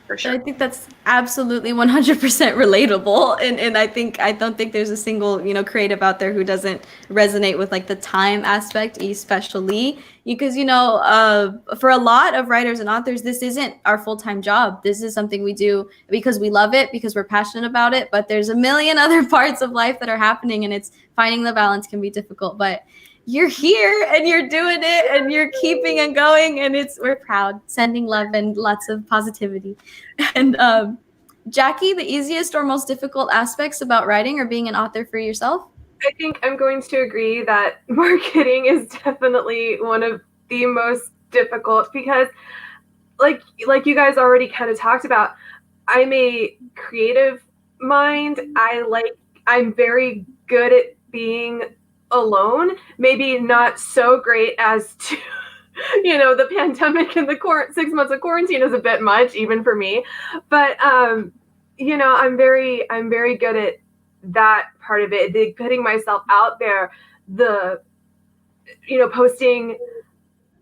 For sure. I think that's absolutely 100% relatable. And I don't think there's a single, creative out there who doesn't resonate with like the time aspect, especially because, for a lot of writers and authors, this isn't our full-time job. This is something we do because we love it, because we're passionate about it. But there's a million other parts of life that are happening, and it's finding the balance can be difficult. But you're here and you're doing it and you're keeping and going, and we're proud, sending love and lots of positivity. And Jackie, the easiest or most difficult aspects about writing or being an author for yourself? I think I'm going to agree that marketing is definitely one of the most difficult, because like you guys already kind of talked about, I'm a creative mind. I'm very good at being alone, maybe not so great as to the pandemic and the 6 months of quarantine is a bit much even for me, but I'm very good at that part of it, putting myself out there, posting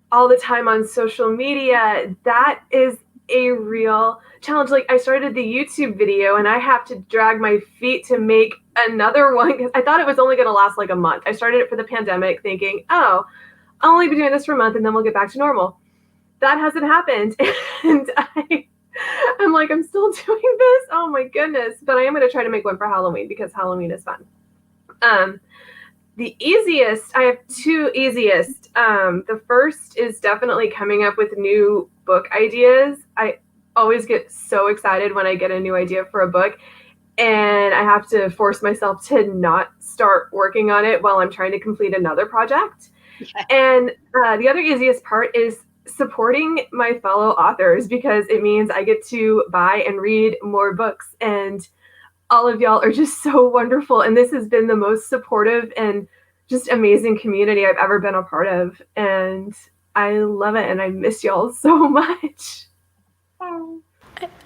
all the time on social media. That is a real challenge. Like, I started the YouTube video and I have to drag my feet to make another one because I thought it was only going to last like a month. I started it for the pandemic thinking, oh, I'll only be doing this for a month and then we'll get back to normal. That hasn't happened. And I'm like, I'm still doing this? Oh my goodness. But I am going to try to make one for Halloween because Halloween is fun. The easiest, I have two easiest. The first is definitely coming up with new book ideas. I always get so excited when I get a new idea for a book, and I have to force myself to not start working on it while I'm trying to complete another project. Yeah. And the other easiest part is supporting my fellow authors, because it means I get to buy and read more books, and all of y'all are just so wonderful. And this has been the most supportive and just amazing community I've ever been a part of. And I love it. And I miss y'all so much.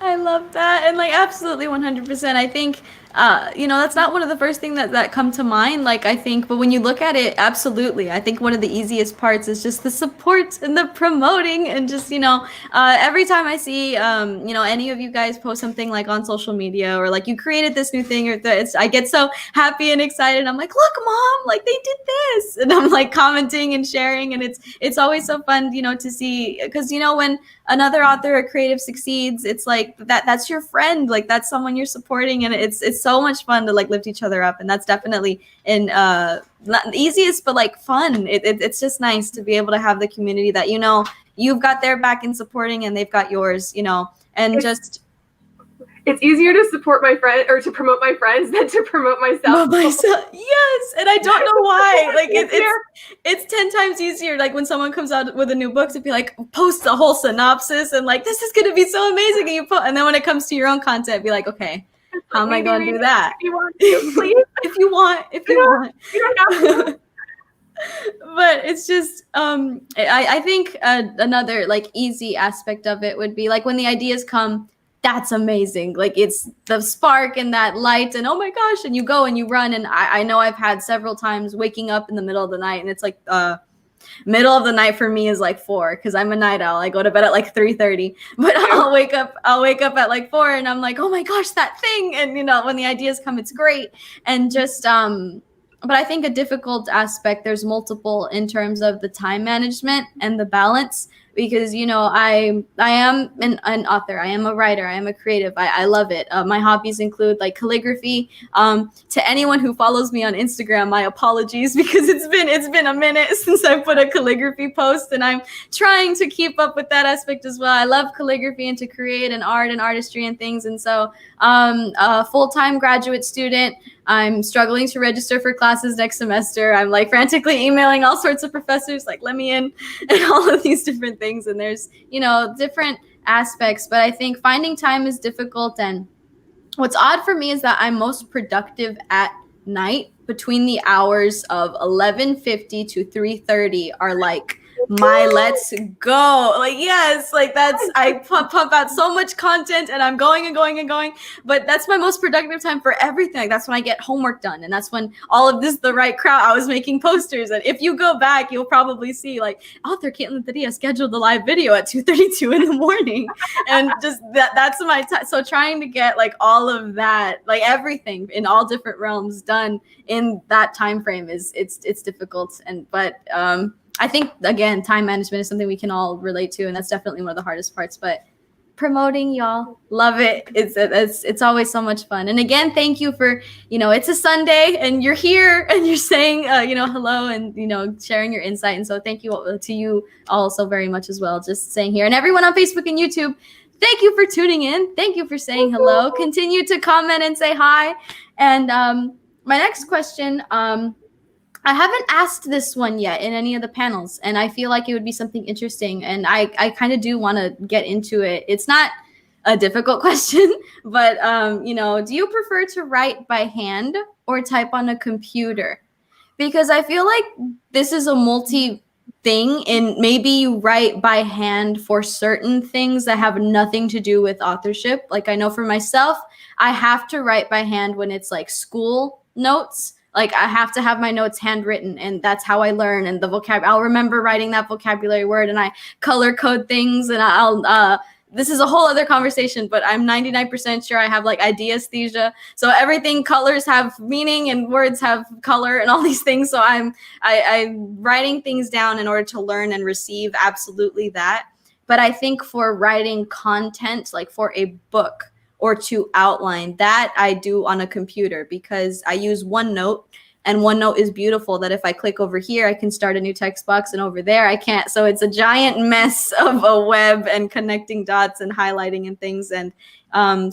I love that. And like, absolutely 100%. I think, that's not one of the first things that come to mind. Like, I think, but when you look at it, absolutely. I think one of the easiest parts is just the support and the promoting, and just, every time I see, any of you guys post something like on social media, or like you created this new thing, or I get so happy and excited. I'm like, look, Mom, like they did this. And I'm like commenting and sharing. And it's always so fun, to see, because, when another author or creative succeeds, it's like that's your friend, like that's someone you're supporting, and it's so much fun to like lift each other up. And that's definitely not the easiest, but like fun. It's just nice to be able to have the community that you've got their back in supporting, and they've got yours, and it's easier to support my friend or to promote my friends than to promote myself. Yes, and I don't know why. Like it's 10 times easier. Like when someone comes out with a new book, to be like, post a whole synopsis and like, this is going to be so amazing, and then when it comes to your own content, be like, okay, how am I going to do that? If you want to, please. if you want. You don't have to. But it's just I think another like easy aspect of it would be like when the ideas come. That's amazing. Like it's the spark and that light, and oh my gosh, and you go and you run. And I know I've had several times waking up in the middle of the night, and it's like middle of the night for me is like 4, because I'm a night owl. I go to bed at like 3:30, but I'll wake up at like 4, and I'm like, oh my gosh, that thing. And when the ideas come, it's great. And just but I think a difficult aspect, there's multiple in terms of the time management and the balance, because I am an author, I am a writer, I am a creative. I love it. My hobbies include like calligraphy. To anyone who follows me on Instagram, my apologies, because it's been a minute since I put a calligraphy post, and I'm trying to keep up with that aspect as well. I love calligraphy and to create and art and artistry and things. And so a full-time graduate student. I'm struggling to register for classes next semester. I'm like frantically emailing all sorts of professors, like, let me in, and all of these different things. And there's, different aspects, but I think finding time is difficult. And what's odd for me is that I'm most productive at night. Between the hours of 11:50 to 3:30 are like my let's go. Like, yes, like I pump out so much content, and I'm going and going and going, but that's my most productive time for everything. Like, that's when I get homework done, and that's when all of this, the right crowd, I was making posters. And if you go back, you'll probably see like author Katelynn Rentería scheduled the live video at 2:32 in the morning. And just that's my time. So trying to get like all of that, like everything in all different realms done in that time frame it's difficult. But I think, again, time management is something we can all relate to, and that's definitely one of the hardest parts. But promoting, y'all, love it. It's always so much fun. And again, thank you for, it's a Sunday, and you're here, and you're saying, hello, and, sharing your insight. And so thank you to you all so very much as well, just saying here. And everyone on Facebook and YouTube, thank you for tuning in. Thank you for saying hello. Continue to comment and say hi. And my next question, I haven't asked this one yet in any of the panels, and I feel like it would be something interesting, and I kind of do want to get into it. It's not a difficult question, but, do you prefer to write by hand or type on a computer? Because I feel like this is a multi thing, and maybe you write by hand for certain things that have nothing to do with authorship. Like, I know for myself, I have to write by hand when it's like school notes. Like, I have to have my notes handwritten, and that's how I learn. And the I'll remember writing that vocabulary word, and I color code things, and I'll this is a whole other conversation, but I'm 99% sure I have like ideesthesia. So everything, colors have meaning and words have color and all these things. So I'm writing things down in order to learn and receive, absolutely that. But I think for writing content, like for a book or to outline, that I do on a computer, because I use OneNote. And OneNote is beautiful that if I click over here, I can start a new text box, and over there I can't. So it's a giant mess of a web and connecting dots and highlighting and things. And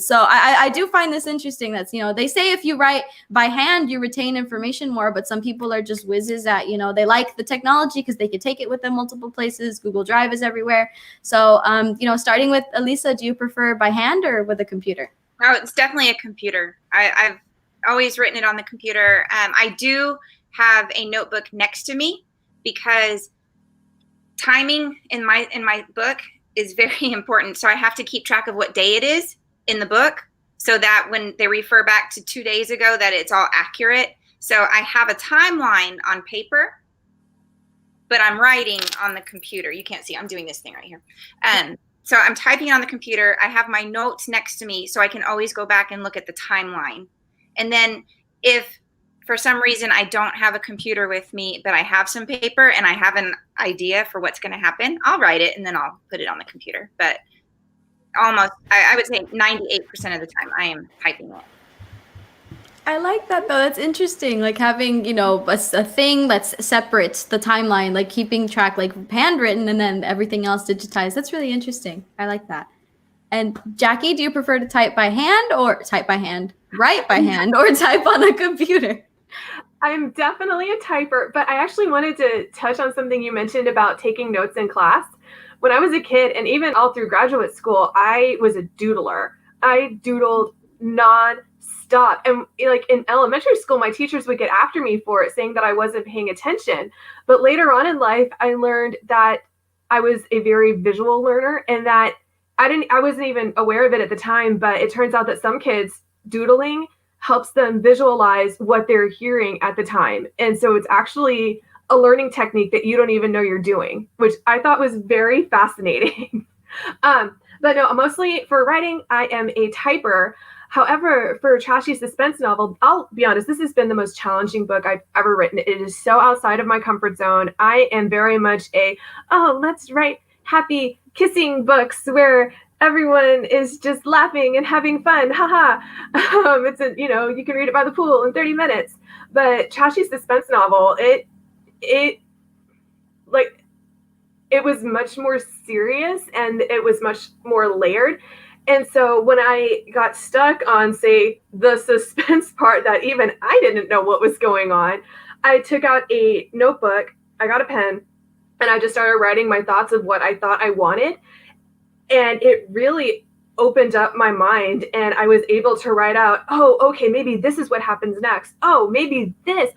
so I do find this interesting. That's, they say if you write by hand, you retain information more, but some people are just whizzes at, they like the technology because they can take it with them multiple places. Google Drive is everywhere. So, starting with Alissa, do you prefer by hand or with a computer? Oh, it's definitely a computer. I've always written it on the computer. I do have a notebook next to me because timing in my book is very important. So I have to keep track of what day it is in the book so that when they refer back to 2 days ago, that it's all accurate. So I have a timeline on paper, but I'm writing on the computer. You can't see, I'm doing this thing right here. So I'm typing on the computer. I have my notes next to me so I can always go back and look at the timeline. And then if for some reason I don't have a computer with me, but I have some paper and I have an idea for what's going to happen, I'll write it and then I'll put it on the computer. But almost, I would say 98% of the time I am typing it. I like that though. That's interesting. Like having, a thing that's separates the timeline, like keeping track, like handwritten and then everything else digitized. That's really interesting. I like that. And Jackie, do you prefer to write by hand, or type on a computer? I'm definitely a typer, but I actually wanted to touch on something you mentioned about taking notes in class. When I was a kid, and even all through graduate school, I was a doodler. I doodled non-stop. And like in elementary school, my teachers would get after me for it, saying that I wasn't paying attention. But later on in life, I learned that I was a very visual learner, and that I wasn't even aware of it at the time, but it turns out that some kids doodling helps them visualize what they're hearing at the time. And so it's actually a learning technique that you don't even know you're doing, which I thought was very fascinating. But no, mostly for writing, I am a typer. However, for Trashy suspense novel, I'll be honest, this has been the most challenging book I've ever written. It is so outside of my comfort zone. I am very much let's write happy kissing books where everyone is just laughing and having fun. Haha. You can read it by the pool in 30 minutes. But Trashy suspense novel, it was much more serious and it was much more layered. And so when I got stuck on, say, the suspense part that even I didn't know what was going on, I took out a notebook, I got a pen, and I just started writing my thoughts of what I thought I wanted. And it really opened up my mind, and I was able to write out, oh, okay, maybe this is what happens next. Oh, maybe this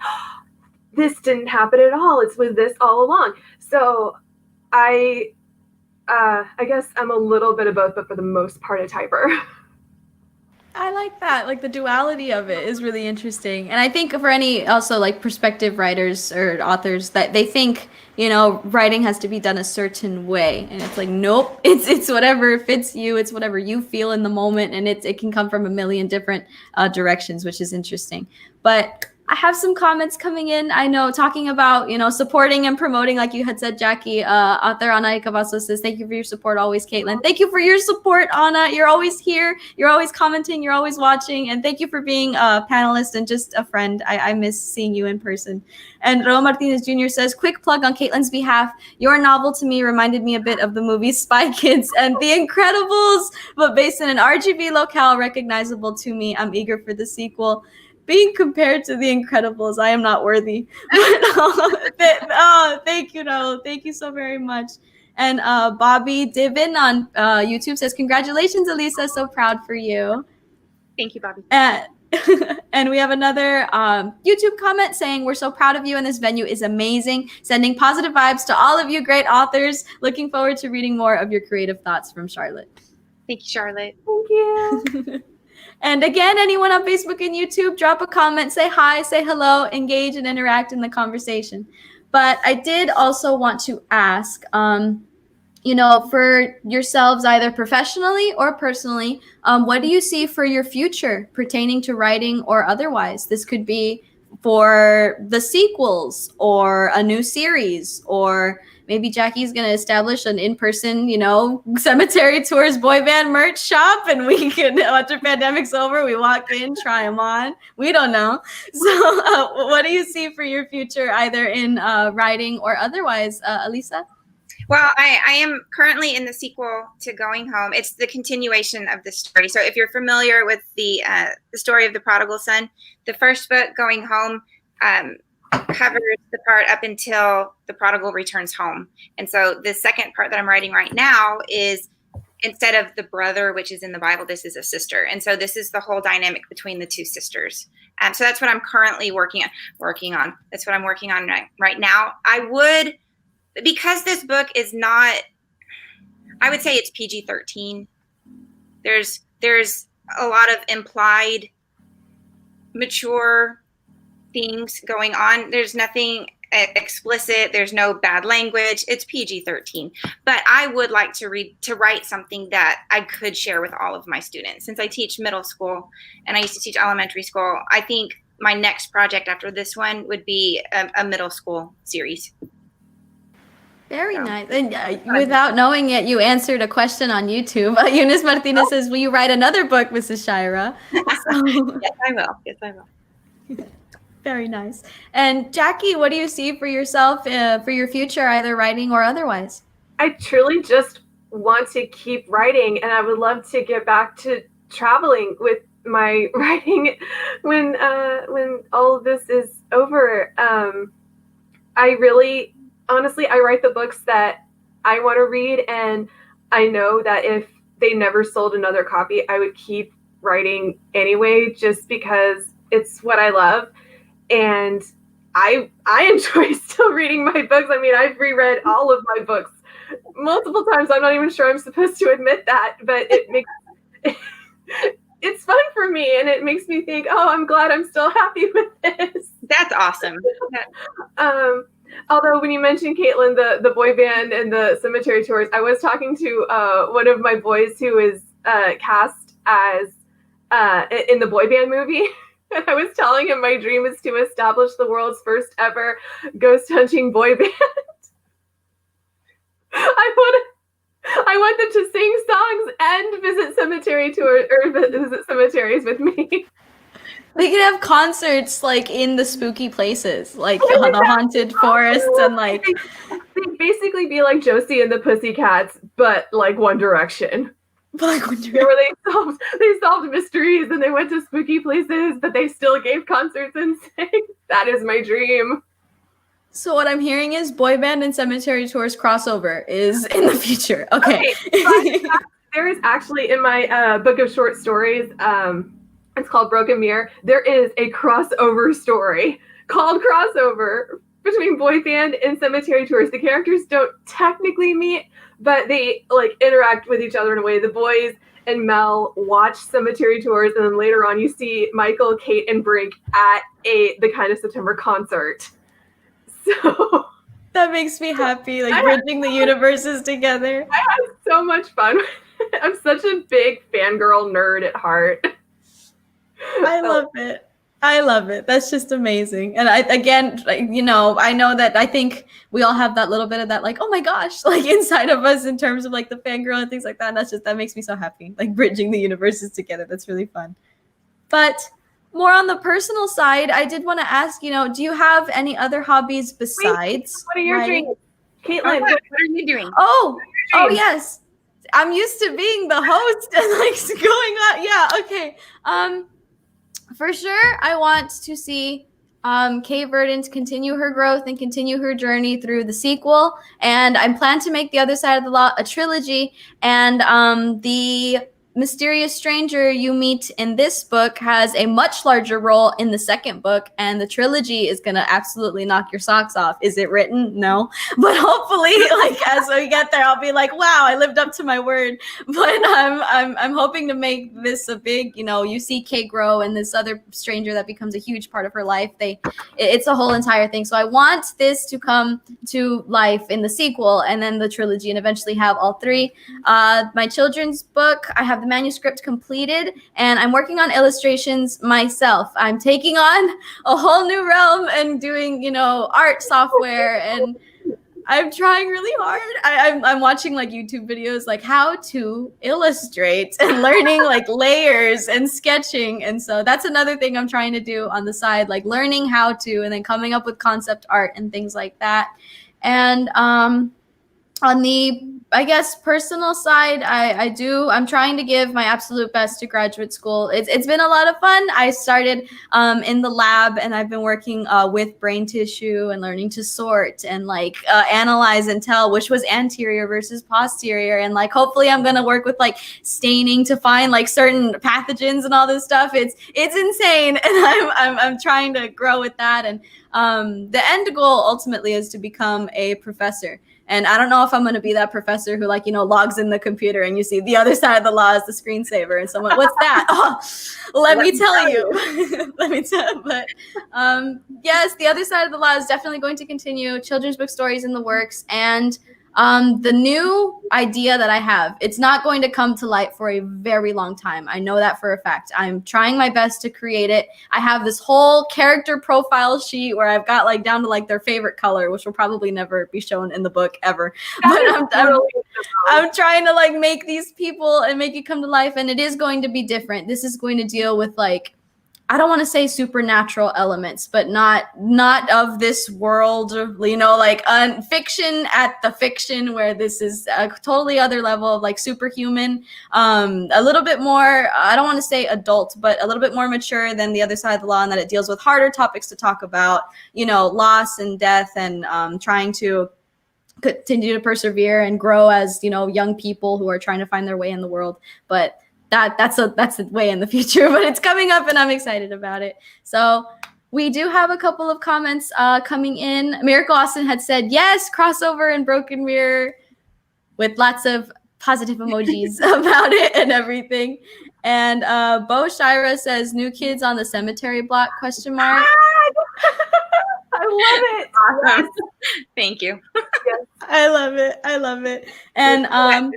didn't happen at all. It was this all along. So I guess I'm a little bit of both, but for the most part, a typer. I like that. Like the duality of it is really interesting. And I think for any also like prospective writers or authors that they think, writing has to be done a certain way. And it's like, nope, it's whatever fits you. It's whatever you feel in the moment. And it can come from a million different directions, which is interesting. But I have some comments coming in. I know talking about, supporting and promoting, like you had said, Jackie, author Ana Cavasso says, thank you for your support always, Katelynn. Thank you for your support, Ana. You're always here. You're always commenting. You're always watching. And thank you for being a panelist and just a friend. I miss seeing you in person. And Raul Martinez Jr. says, quick plug on Katelynn's behalf. Your novel to me reminded me a bit of the movie Spy Kids and The Incredibles, but based in an RGB locale recognizable to me. I'm eager for the sequel. Being compared to The Incredibles, I am not worthy. Thank you, Raul. Thank you so very much. And Bobby Divin on YouTube says, congratulations, Alissa. So proud for you. Thank you, Bobby. And we have another YouTube comment saying, we're so proud of you and this venue is amazing. Sending positive vibes to all of you great authors. Looking forward to reading more of your creative thoughts, from Charlotte. Thank you, Charlotte. Thank you. And again, anyone on Facebook and YouTube, drop a comment, say hi, say hello, engage and interact in the conversation. But I did also want to ask, for yourselves, either professionally or personally, what do you see for your future pertaining to writing or otherwise? This could be for the sequels or a new series, or maybe Jackie's going to establish an in-person, Cemetery Tours boy band merch shop, and we can, after pandemic's over, we walk in, try them on. We don't know. So what do you see for your future, either in writing or otherwise, Alissa? Well, I am currently in the sequel to Going Home. It's the continuation of the story. So if you're familiar with the story of the prodigal son, the first book, Going Home, covers the part up until the prodigal returns home. And so the second part that I'm writing right now is, instead of the brother, which is in the Bible, this is a sister. And so this is the whole dynamic between the two sisters. So that's what I'm currently working on. That's what I'm working on right now. Because this book is not, I would say it's PG-13. There's a lot of implied mature things going on. There's nothing explicit. There's no bad language. It's PG-13. But I would like to write something that I could share with all of my students. Since I teach middle school and I used to teach elementary school, I think my next project after this one would be a middle school series. Very nice. And without knowing it, you answered a question on YouTube. Eunice Martinez says, will you write another book, Mrs. Shirah? So, Yes, I will. Very nice. And Jackie, what do you see for yourself for your future, either writing or otherwise? I truly just want to keep writing, and I would love to get back to traveling with my writing when all of this is over. Honestly, I write the books that I want to read, and I know that if they never sold another copy, I would keep writing anyway, just because it's what I love. And I enjoy still reading my books. I mean, I've reread all of my books multiple times. I'm not even sure I'm supposed to admit that, but it's fun for me, and it makes me think, oh, I'm glad I'm still happy with this. That's awesome. Although when you mentioned, Katelynn, the boy band and the cemetery tours, I was talking to one of my boys who is cast as in the boy band movie. And I was telling him my dream is to establish the world's first ever ghost hunting boy band. I want them to sing songs and visit cemetery tours or visit cemeteries with me. They could have concerts like in the spooky places, like the haunted forests, and like they'd basically be like Josie and the Pussycats, but like One Direction. Where they solved mysteries and they went to spooky places, but they still gave concerts and sang. That is my dream. So what I'm hearing is boy band and cemetery tours crossover is in the future. Okay. There is actually in my book of short stories, it's called Broken Mirror. There is a crossover story called Crossover between boy band and cemetery tours. The characters don't technically meet, but they like interact with each other in a way. The boys and Mel watch cemetery tours, and then later on you see Michael, Kate, and Brink at the Kind of September concert. So that makes me happy, like bridging the universes together. I had so much fun. I'm such a big fangirl nerd at heart. I love it. I love it. That's just amazing. And I know that I think we all have that little bit of that, like, oh my gosh, like inside of us in terms of like the fangirl and things like that. And that makes me so happy, like bridging the universes together. That's really fun. But more on the personal side, I did want to ask, do you have any other hobbies besides what are your writing? dreams? Katelynn, what are you doing? Oh, yes. I'm used to being the host and like going on. Yeah, okay. For sure, I want to see Kate Verdant continue her growth and continue her journey through the sequel. And I plan to make The Other Side of the Law a trilogy. And the mysterious stranger you meet in this book has a much larger role in the second book, and the trilogy is going to absolutely knock your socks off. Is it written? No. But hopefully, like as we get there, I'll be like, wow, I lived up to my word. But I'm hoping to make this a big, you see Kate grow and this other stranger that becomes a huge part of her life. It's a whole entire thing. So I want this to come to life in the sequel and then the trilogy, and eventually have all three. My children's book, I have the manuscript completed, and I'm working on illustrations myself. I'm taking on a whole new realm and doing, art software, and I'm trying really hard. I'm watching like YouTube videos like how to illustrate and learning like layers and sketching. And so that's another thing I'm trying to do on the side, like learning how to and then coming up with concept art and things like that. And on the, I guess, personal side, I'm trying to give my absolute best to graduate school. It's been a lot of fun. I started in the lab, and I've been working with brain tissue and learning to sort and like analyze and tell which was anterior versus posterior. And like, hopefully I'm going to work with like staining to find like certain pathogens and all this stuff. It's insane. And I'm trying to grow with that. And the end goal ultimately is to become a professor. And I don't know if I'm going to be that professor who, like, logs in the computer and you see the other side of the law is the screensaver. And someone, what's that? Oh, let me tell you. Let me tell. But yes, the other side of the law is definitely going to continue. Children's book stories in the works. And the new idea that I have, it's not going to come to light for a very long time. I know that for a fact. I'm trying my best to create it. I have this whole character profile sheet where I've got like down to like their favorite color, which will probably never be shown in the book ever. But I'm trying to like make these people and make it come to life. And it is going to be different. This is going to deal with like, I don't want to say supernatural elements, but not of this world, like fiction at the fiction, where this is a totally other level of like superhuman, a little bit more, I don't want to say adult, but a little bit more mature than the other side of the law, and that it deals with harder topics to talk about, loss and death, and trying to continue to persevere and grow as, young people who are trying to find their way in the world. But that's a way in the future, but it's coming up and I'm excited about it. So we do have a couple of comments coming in. Miracle Austin had said, yes, crossover and Broken Mirror, with lots of positive emojis about it and everything. And Bo Shira says, new kids on the cemetery block, ? I love it. Awesome. Thank you. Yes. I love it. And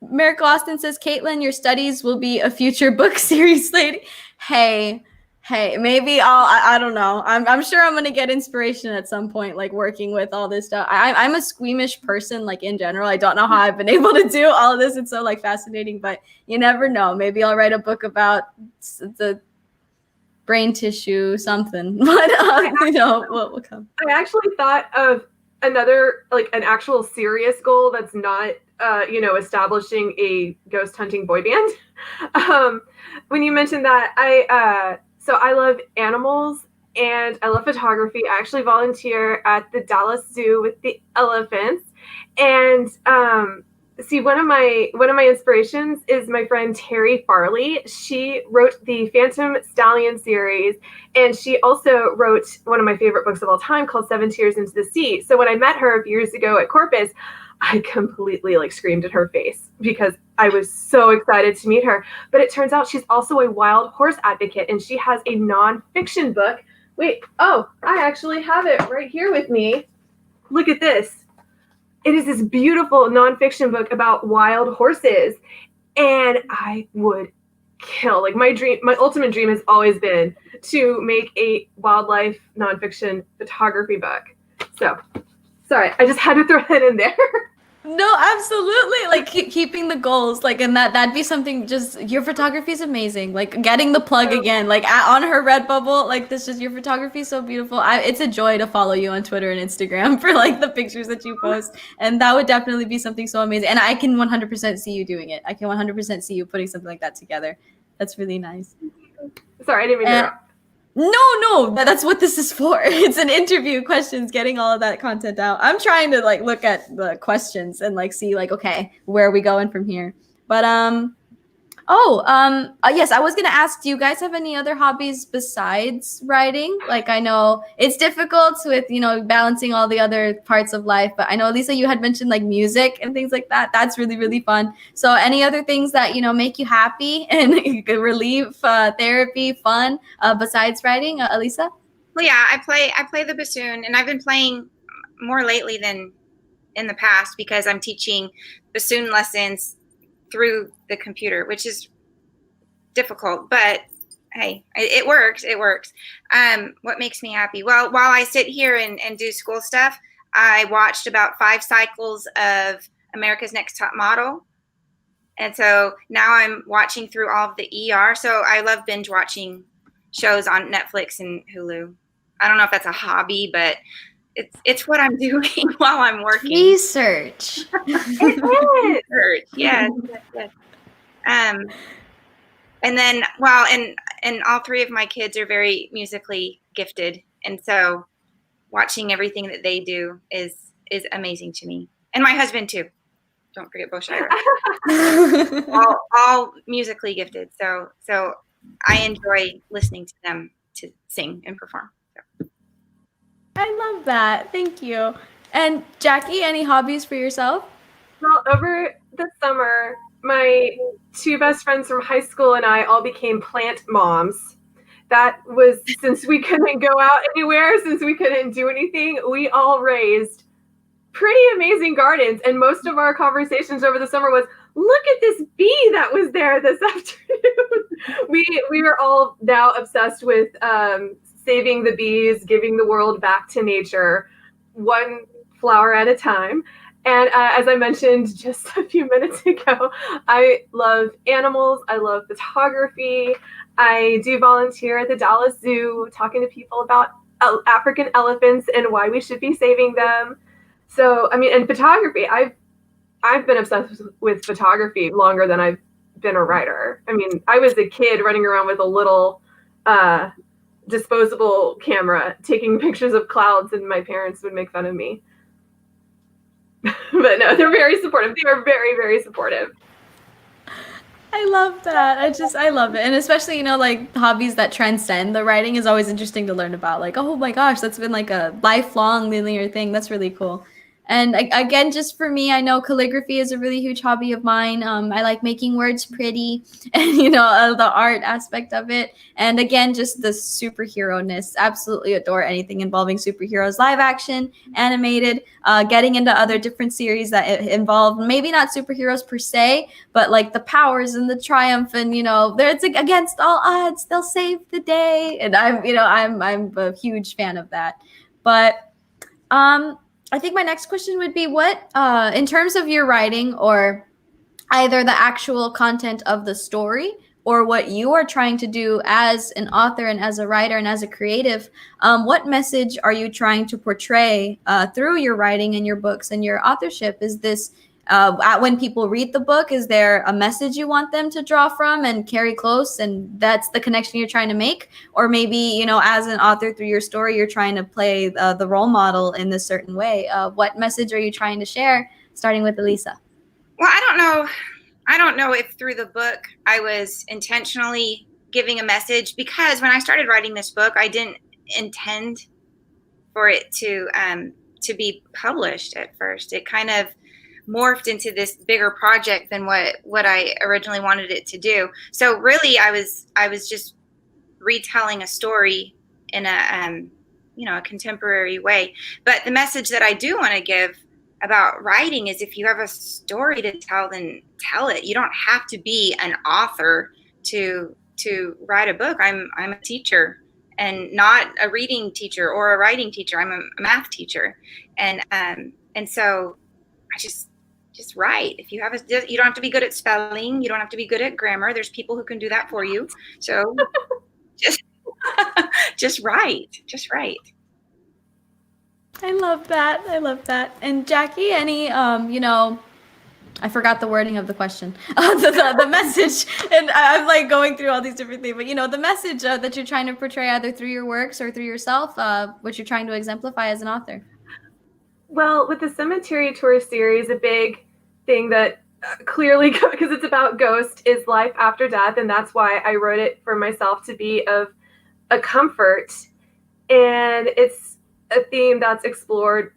Miracle Austin says, Katelynn, your studies will be a future book series lady. Hey, maybe I don't know. I'm sure I'm going to get inspiration at some point, like working with all this stuff. I'm a squeamish person, like in general. I don't know how I've been able to do all of this. It's so like fascinating, but you never know. Maybe I'll write a book about the brain tissue, something, but what will come. I actually thought of another, like an actual serious goal that's not establishing a ghost hunting boy band. When you mentioned that, I love animals and I love photography. I actually volunteer at the Dallas Zoo with the elephants. And one of my inspirations is my friend Terry Farley. She wrote the Phantom Stallion series, and she also wrote one of my favorite books of all time called 7 Tears into the Sea. So when I met her a few years ago at Corpus, I completely like screamed at her face because I was so excited to meet her. But it turns out she's also a wild horse advocate, and she has a nonfiction book. Wait, I actually have it right here with me. Look at this. It is this beautiful nonfiction book about wild horses. And I would kill. Like my ultimate dream has always been to make a wildlife nonfiction photography book. So sorry, I just had to throw that in there. No, absolutely. Like keeping the goals, like, and that'd be something. Just your photography is amazing. Like getting the plug again, like on her Redbubble, like this is your photography is so beautiful. It's a joy to follow you on Twitter and Instagram for like the pictures that you post, and that would definitely be something so amazing. And I can 100% see you doing it. I can 100% see you putting something like that together. That's really nice. Sorry, I didn't mean to interrupt. No, that's what this is for. It's an interview, questions, getting all of that content out. I'm trying to like look at the questions and like see like, okay, where are we going from here? But yes, I was gonna ask, do you guys have any other hobbies besides writing? Like I know it's difficult with balancing all the other parts of life, but I know Lisa, you had mentioned like music and things like that. That's really, really fun. So any other things that make you happy and relieve therapy, fun besides writing, Alissa? Well, yeah, I play the bassoon, and I've been playing more lately than in the past because I'm teaching bassoon lessons through the computer, which is difficult, but hey, it works. It works. What makes me happy? Well, while I sit here and do school stuff, I watched about 5 cycles of America's Next Top Model. And so now I'm watching through all of the ER. So I love binge watching shows on Netflix and Hulu. I don't know if that's a hobby, but it's what I'm doing while I'm working. Research. Research. Yes. And then, well, and all 3 of my kids are very musically gifted, and so watching everything that they do is amazing to me. And my husband too. Don't forget Bo Shira. all musically gifted. So I enjoy listening to them to sing and perform. So. I love that. Thank you. And Jackie, any hobbies for yourself? Well, over the summer, my 2 best friends from high school and I all became plant moms. That was, since we couldn't go out anywhere, since we couldn't do anything, we all raised pretty amazing gardens. And most of our conversations over the summer was, look at this bee that was there this afternoon. We are all now obsessed with saving the bees, giving the world back to nature, one flower at a time. And as I mentioned just a few minutes ago, I love animals. I love photography. I do volunteer at the Dallas Zoo, talking to people about African elephants and why we should be saving them. So, I mean, and photography, I've been obsessed with photography longer than I've been a writer. I mean, I was a kid running around with a little disposable camera, taking pictures of clouds, and my parents would make fun of me. But no, they're very supportive. They are very, very supportive. I love that. I love it. And especially, like hobbies that transcend the writing is always interesting to learn about. Like, oh my gosh, that's been like a lifelong linear thing. That's really cool. And again, just for me, I know calligraphy is a really huge hobby of mine. I like making words pretty and, the art aspect of it. And again, just the superhero-ness. Absolutely adore anything involving superheroes, live action, animated, getting into other different series that involve maybe not superheroes per se, but like the powers and the triumph and, it's like against all odds, they'll save the day. And I'm a huge fan of that. But, I think my next question would be what, in terms of your writing or either the actual content of the story or what you are trying to do as an author and as a writer and as a creative, what message are you trying to portray through your writing and your books and your authorship? Is this when people read the book, is there a message you want them to draw from and carry close, and that's the connection you're trying to make? Or maybe, as an author through your story, you're trying to play the role model in this certain way. What message are you trying to share, starting with Alissa? Well, I don't know if through the book I was intentionally giving a message, because when I started writing this book, I didn't intend for it to be published at first. It kind of morphed into this bigger project than what I originally wanted it to do. So really, I was just retelling a story in a contemporary way. But the message that I do want to give about writing is, if you have a story to tell, then tell it. You don't have to be an author to write a book. I'm a teacher, and not a reading teacher or a writing teacher. I'm a math teacher, and so I just write. If you you don't have to be good at spelling. You don't have to be good at grammar. There's people who can do that for you. So just write. Just write. I love that. And Jackie, any, I forgot the wording of the question, the message, and I'm like going through all these different things, but the message that you're trying to portray either through your works or through yourself, what you're trying to exemplify as an author. Well, with the Cemetery Tour series, a big thing that clearly, because it's about ghosts, is life after death. And that's why I wrote it for myself, to be of a comfort. And it's a theme that's explored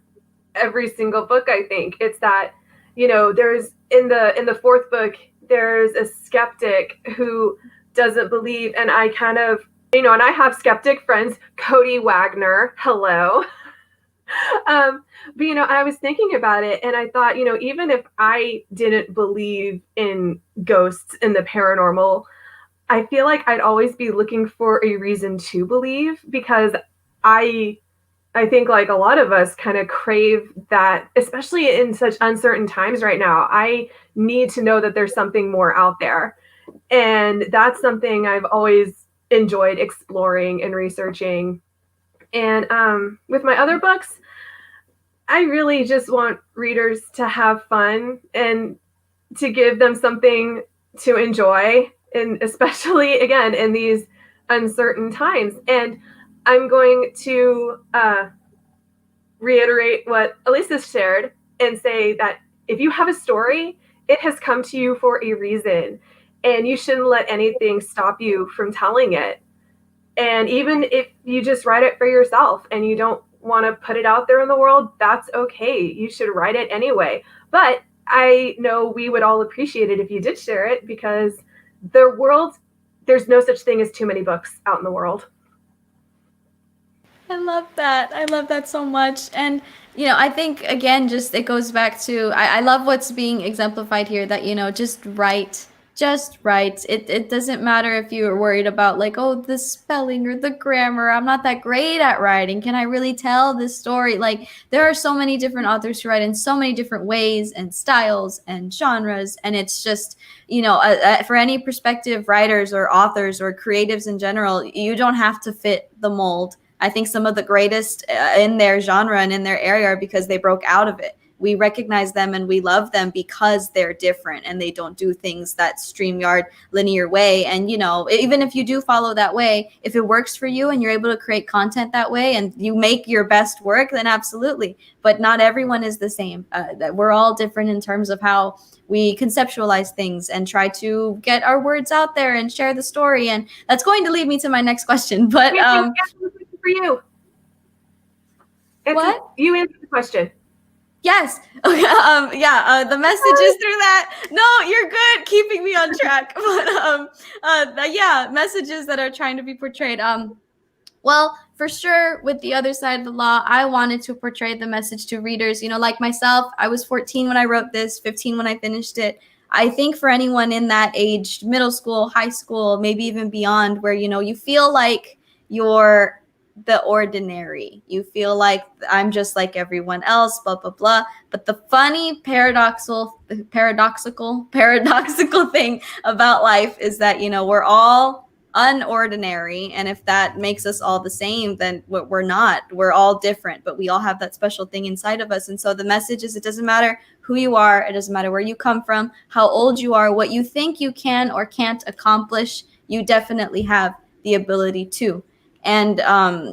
every single book, I think. It's that, there's in the 4th book, there's a skeptic who doesn't believe. And I kind of, and I have skeptic friends, Cody Wagner, hello. But, I was thinking about it and I thought, even if I didn't believe in ghosts and the paranormal, I feel like I'd always be looking for a reason to believe, because I I think like a lot of us kind of crave that, especially in such uncertain times right now. I need to know that there's something more out there. And that's something I've always enjoyed exploring and researching. And with my other books, I really just want readers to have fun and to give them something to enjoy, and especially again in these uncertain times. And I'm going to reiterate what Alissa shared and say that if you have a story, it has come to you for a reason, and you shouldn't let anything stop you from telling it. And even if you just write it for yourself and you don't want to put it out there in the world, that's okay. You should write it anyway. But I know we would all appreciate it if you did share it, because the world, there's no such thing as too many books out in the world. I love that. I love that so much. And, I think, again, just it goes back to, I love what's being exemplified here, that, just write. Just write. It doesn't matter if you're worried about, like, oh, the spelling or the grammar. I'm not that great at writing. Can I really tell this story? Like, there are so many different authors who write in so many different ways and styles and genres. And it's just, for any prospective writers or authors or creatives in general, you don't have to fit the mold. I think some of the greatest in their genre and in their area are because they broke out of it. We recognize them and we love them because they're different and they don't do things that StreamYard linear way. And, even if you do follow that way, if it works for you and you're able to create content that way and you make your best work, then absolutely. But not everyone is the same. We're all different in terms of how we conceptualize things and try to get our words out there and share the story. And that's going to lead me to my next question. But for you. What? You answered the question. Yes. Okay. The messages through that. No, you're good. Keeping me on track. But messages that are trying to be portrayed. Well, for sure, with the other side of the law, I wanted to portray the message to readers. Like myself, I was 14 when I wrote this, 15 when I finished it. I think for anyone in that age, middle school, high school, maybe even beyond, where, you feel like you're the ordinary. You feel like I'm just like everyone else, blah, blah, blah. But the funny, paradoxical thing about life is that, we're all unordinary. And if that makes us all the same, then we're not. We're all different, but we all have that special thing inside of us. And so the message is, it doesn't matter who you are. It doesn't matter where you come from, how old you are, what you think you can or can't accomplish. You definitely have the ability to. And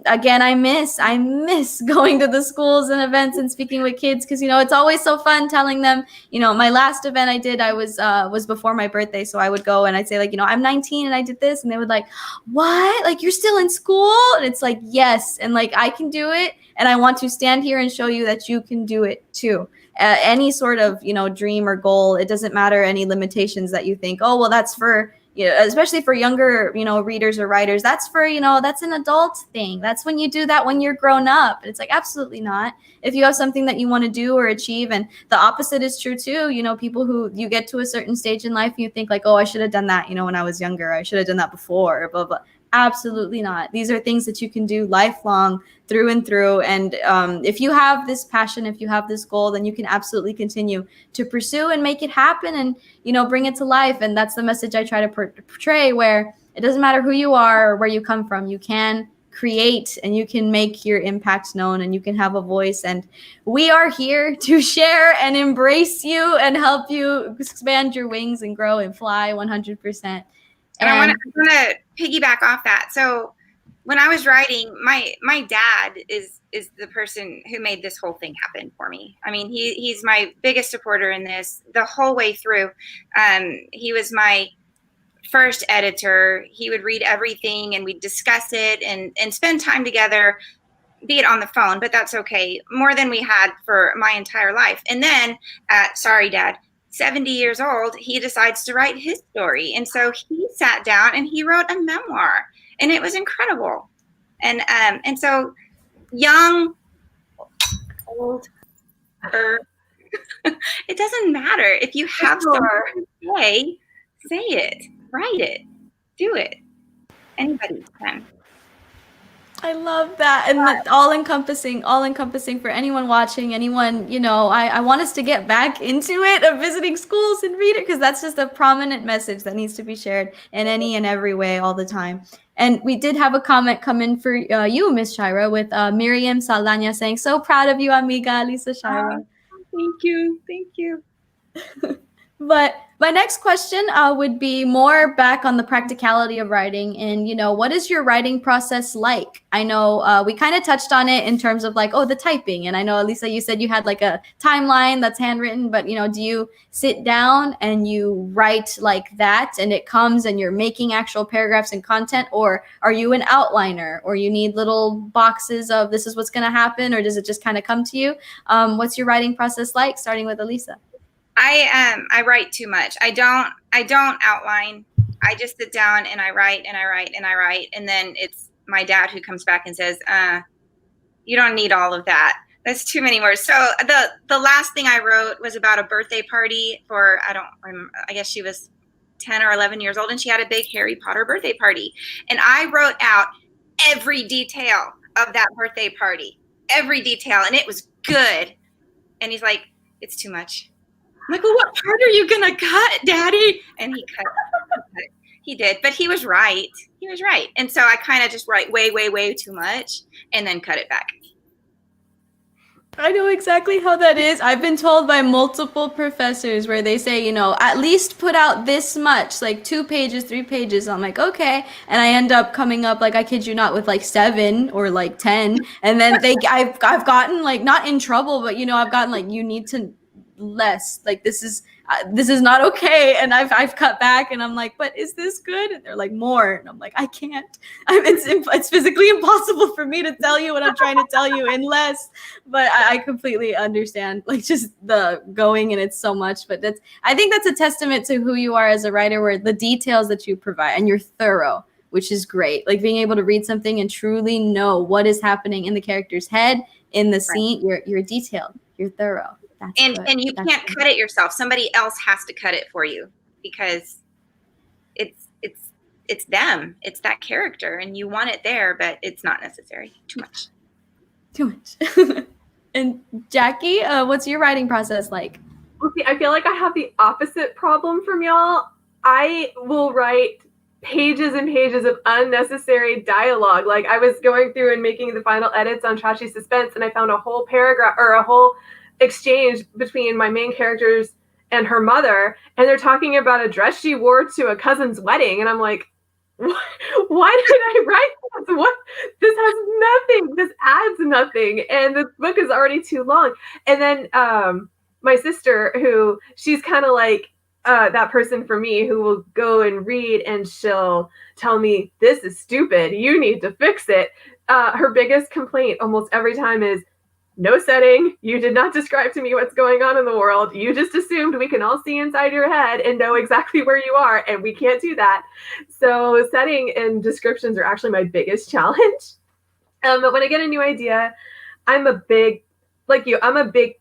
again, I miss going to the schools and events and speaking with kids, because it's always so fun telling them. My last event I did, I was before my birthday, so I would go and I'd say, like, I'm 19 and I did this, and they would like, what? Like, you're still in school? And it's like, yes, and like I can do it, and I want to stand here and show you that you can do it too. Any sort of dream or goal, it doesn't matter any limitations that you think, oh well, that's for especially for younger, readers or writers, that's for, that's an adult thing. That's when you do that when you're grown up. And it's like, absolutely not. If you have something that you want to do or achieve, and the opposite is true too, people who you get to a certain stage in life, you think like, oh, I should have done that, when I was younger, I should have done that before, blah, blah. Absolutely not. These are things that you can do lifelong, through and through. And if you have this passion, if you have this goal, then you can absolutely continue to pursue and make it happen and, bring it to life. And that's the message I try to portray, where it doesn't matter who you are or where you come from. You can create and you can make your impact known and you can have a voice. And we are here to share and embrace you and help you expand your wings and grow and fly 100%. And I want to piggyback off that. So when I was writing, my dad is the person who made this whole thing happen for me. I mean, he's my biggest supporter in this the whole way through. He was my first editor. He would read everything and we'd discuss it and spend time together, be it on the phone, but that's okay. More than we had for my entire life. And then, sorry, Dad, 70 years old, he decides to write his story. And so he sat down and he wrote a memoir, and it was incredible. And so young old, or it doesn't matter. If you have something to say it, write it, do it. Anybody can. I love that. And all encompassing for anyone watching, anyone, I want us to get back into it of visiting schools and read it, because that's just a prominent message that needs to be shared in any and every way all the time. And we did have a comment come in for you, Miss Shirah, with Miriam Saldana saying, "So proud of you, amiga, Alissa Shirah." Thank you. Thank you. But my next question would be more back on the practicality of writing, and what is your writing process like? I know we kind of touched on it in terms of like, the typing, and I know Alissa, you said you had like a timeline that's handwritten, but do you sit down and you write like that and it comes and you're making actual paragraphs and content, or are you an outliner, or you need little boxes of this is what's going to happen, or does it just kind of come to you? What's your writing process like, starting with Alissa? I write too much. I don't outline. I just sit down and I write and I write and I write. And then it's my dad who comes back and says, you don't need all of that. That's too many words. So the last thing I wrote was about a birthday party for, I don't remember, I guess she was 10 or 11 years old, and she had a big Harry Potter birthday party. And I wrote out every detail of that birthday party, every detail. And it was good. And he's like, it's too much. I'm like, well, what part are you going to cut, Daddy? And he cut. He did. But he was right. And so I kind of just write way, way, way too much and then cut it back. I know exactly how that is. I've been told by multiple professors where they say, at least put out this much, like 2 pages, 3 pages. I'm like, okay. And I end up coming up, like, I kid you not, with like 7 or like 10. And then I've gotten like, not in trouble, but I've gotten like, you need to less, like this is not okay, and I've cut back, and I'm like, but is this good? And they're like, more, and I'm like, I can't. It's physically impossible for me to tell you what I'm trying to tell you in less. But I completely understand, like, just the going, and it's so much. But I think that's a testament to who you are as a writer, where the details that you provide, and you're thorough, which is great. Like being able to read something and truly know what is happening in the character's head, in the scene. You're detailed, you're thorough. And you can't cut it yourself. Somebody else has to cut it for you, because it's them. It's that character, and you want it there, but it's not necessary. Too much. And Jackie, what's your writing process like? Well, see, I feel like I have the opposite problem from y'all. I will write pages and pages of unnecessary dialogue. Like I was going through and making the final edits on Trashy Suspense, and I found a whole paragraph or a whole exchange between my main characters and her mother, and they're talking about a dress she wore to a cousin's wedding, and I'm like, why did I write this? What? This has nothing. This adds nothing, and the book is already too long. And then my sister, who she's kind of like that person for me who will go and read, and she'll tell me, this is stupid, you need to fix it. Her biggest complaint almost every time is, no setting. You did not describe to me what's going on in the world. You just assumed we can all see inside your head and know exactly where you are, and we can't do that. So setting and descriptions are actually my biggest challenge. But when I get a new idea, I'm a big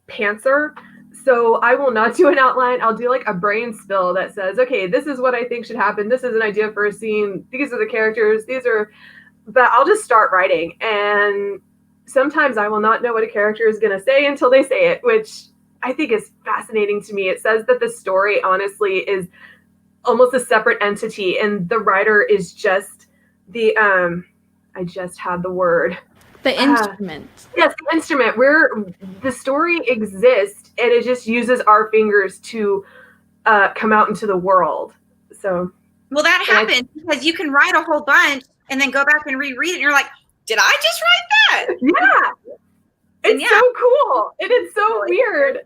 pantser. So I will not do an outline. I'll do like a brain spill that says, okay, this is what I think should happen. This is an idea for a scene. These are the characters. But I'll just start writing, and sometimes I will not know what a character is going to say until they say it, which I think is fascinating to me. It says that the story, honestly, is almost a separate entity, and the writer is just the, I just had the word. The instrument. Yes, the instrument, where the story exists, and it just uses our fingers to come out into the world. So, well, that happens because you can write a whole bunch and then go back and reread it, and you're like, did I just write that? Yeah. It's so cool. And it's so weird.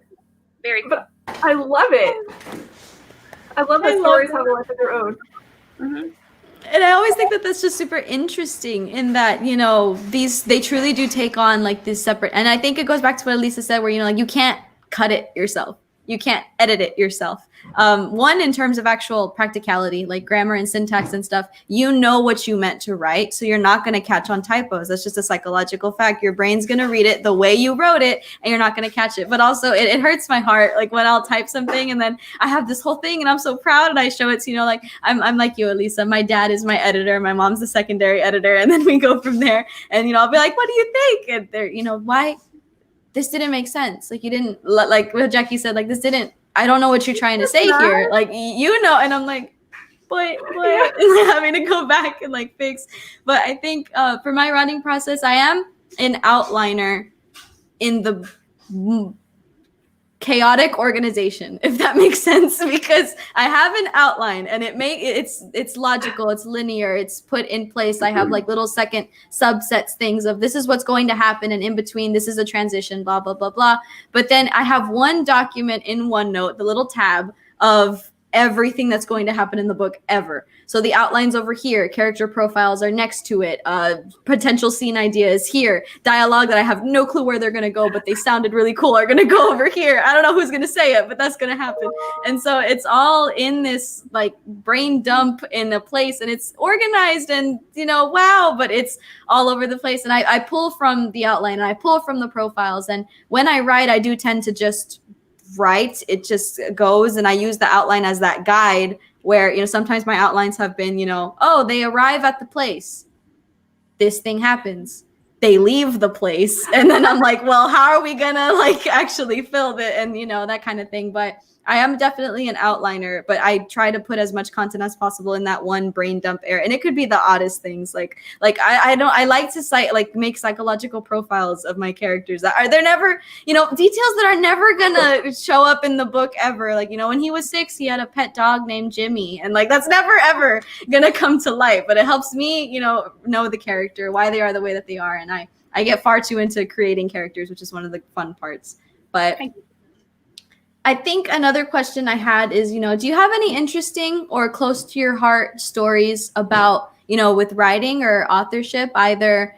Very cool. But I love it. I love that stories have a life of their own. Mm-hmm. And I always think that that's just super interesting in that, they truly do take on like this separate, and I think it goes back to what Alissa said, where, like, you can't cut it yourself. you can't edit it yourself. One, in terms of actual practicality, like grammar and syntax and stuff, you know what you meant to write, so you're not going to catch on typos. That's just a psychological fact. Your brain's going to read it the way you wrote it, and you're not going to catch it. But also, it hurts my heart, like when I'll type something and then I have this whole thing and I'm so proud and I show it to, like I'm like you, Alissa. My dad is my editor, my mom's the secondary editor, and then we go from there. And I'll be like, what do you think? And they're, why this didn't make sense? Like, you didn't, like what Jackie said, like, this didn't, I don't know what you're trying to say here. Like, and I'm like, but having to go back and like fix. But I think for my writing process, I am an outliner in the chaotic organization, if that makes sense, because I have an outline and it's logical, it's linear, it's put in place. I have like little second subsets things of this is what's going to happen, and in between this is a transition, blah blah blah blah. But then I have one document in OneNote, the little tab of everything that's going to happen in the book ever. So the outlines over here, character profiles are next to it, potential scene ideas here, dialogue that I have no clue where they're going to go, but they sounded really cool, are going to go over here. I don't know who's going to say it, but that's going to happen. And so it's all in this like brain dump in a place, and it's organized and, wow, but it's all over the place. And I pull from the outline and I pull from the profiles. And when I write, I do tend to just write. It just goes, and I use the outline as that guide where, sometimes my outlines have been, oh, they arrive at the place, this thing happens, they leave the place, and then I'm like, well, how are we gonna like actually fill it, and that kind of thing. But I am definitely an outliner, but I try to put as much content as possible in that one brain dump area. And it could be the oddest things. Like I like to make psychological profiles of my characters they're never, details that are never gonna show up in the book ever. Like, when he was 6, he had a pet dog named Jimmy, and like that's never ever gonna come to light. But it helps me, know the character, why they are the way that they are. And I get far too into creating characters, which is one of the fun parts. But I think another question I had is, do you have any interesting or close to your heart stories about, with writing or authorship? Either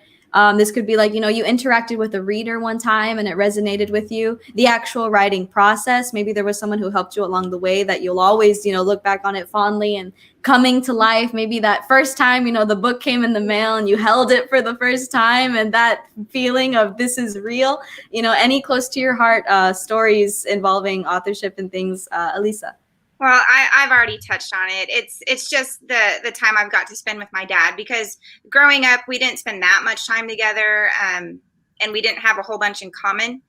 this could be like, you interacted with a reader one time and it resonated with you. The actual writing process, maybe there was someone who helped you along the way that you'll always, look back on it fondly and coming to life. Maybe that first time, the book came in the mail and you held it for the first time, and that feeling of this is real. Any close to your heart stories involving authorship and things, Alissa? Well, I've already touched on it. It's just the time I've got to spend with my dad, because growing up, we didn't spend that much time together, and we didn't have a whole bunch in common.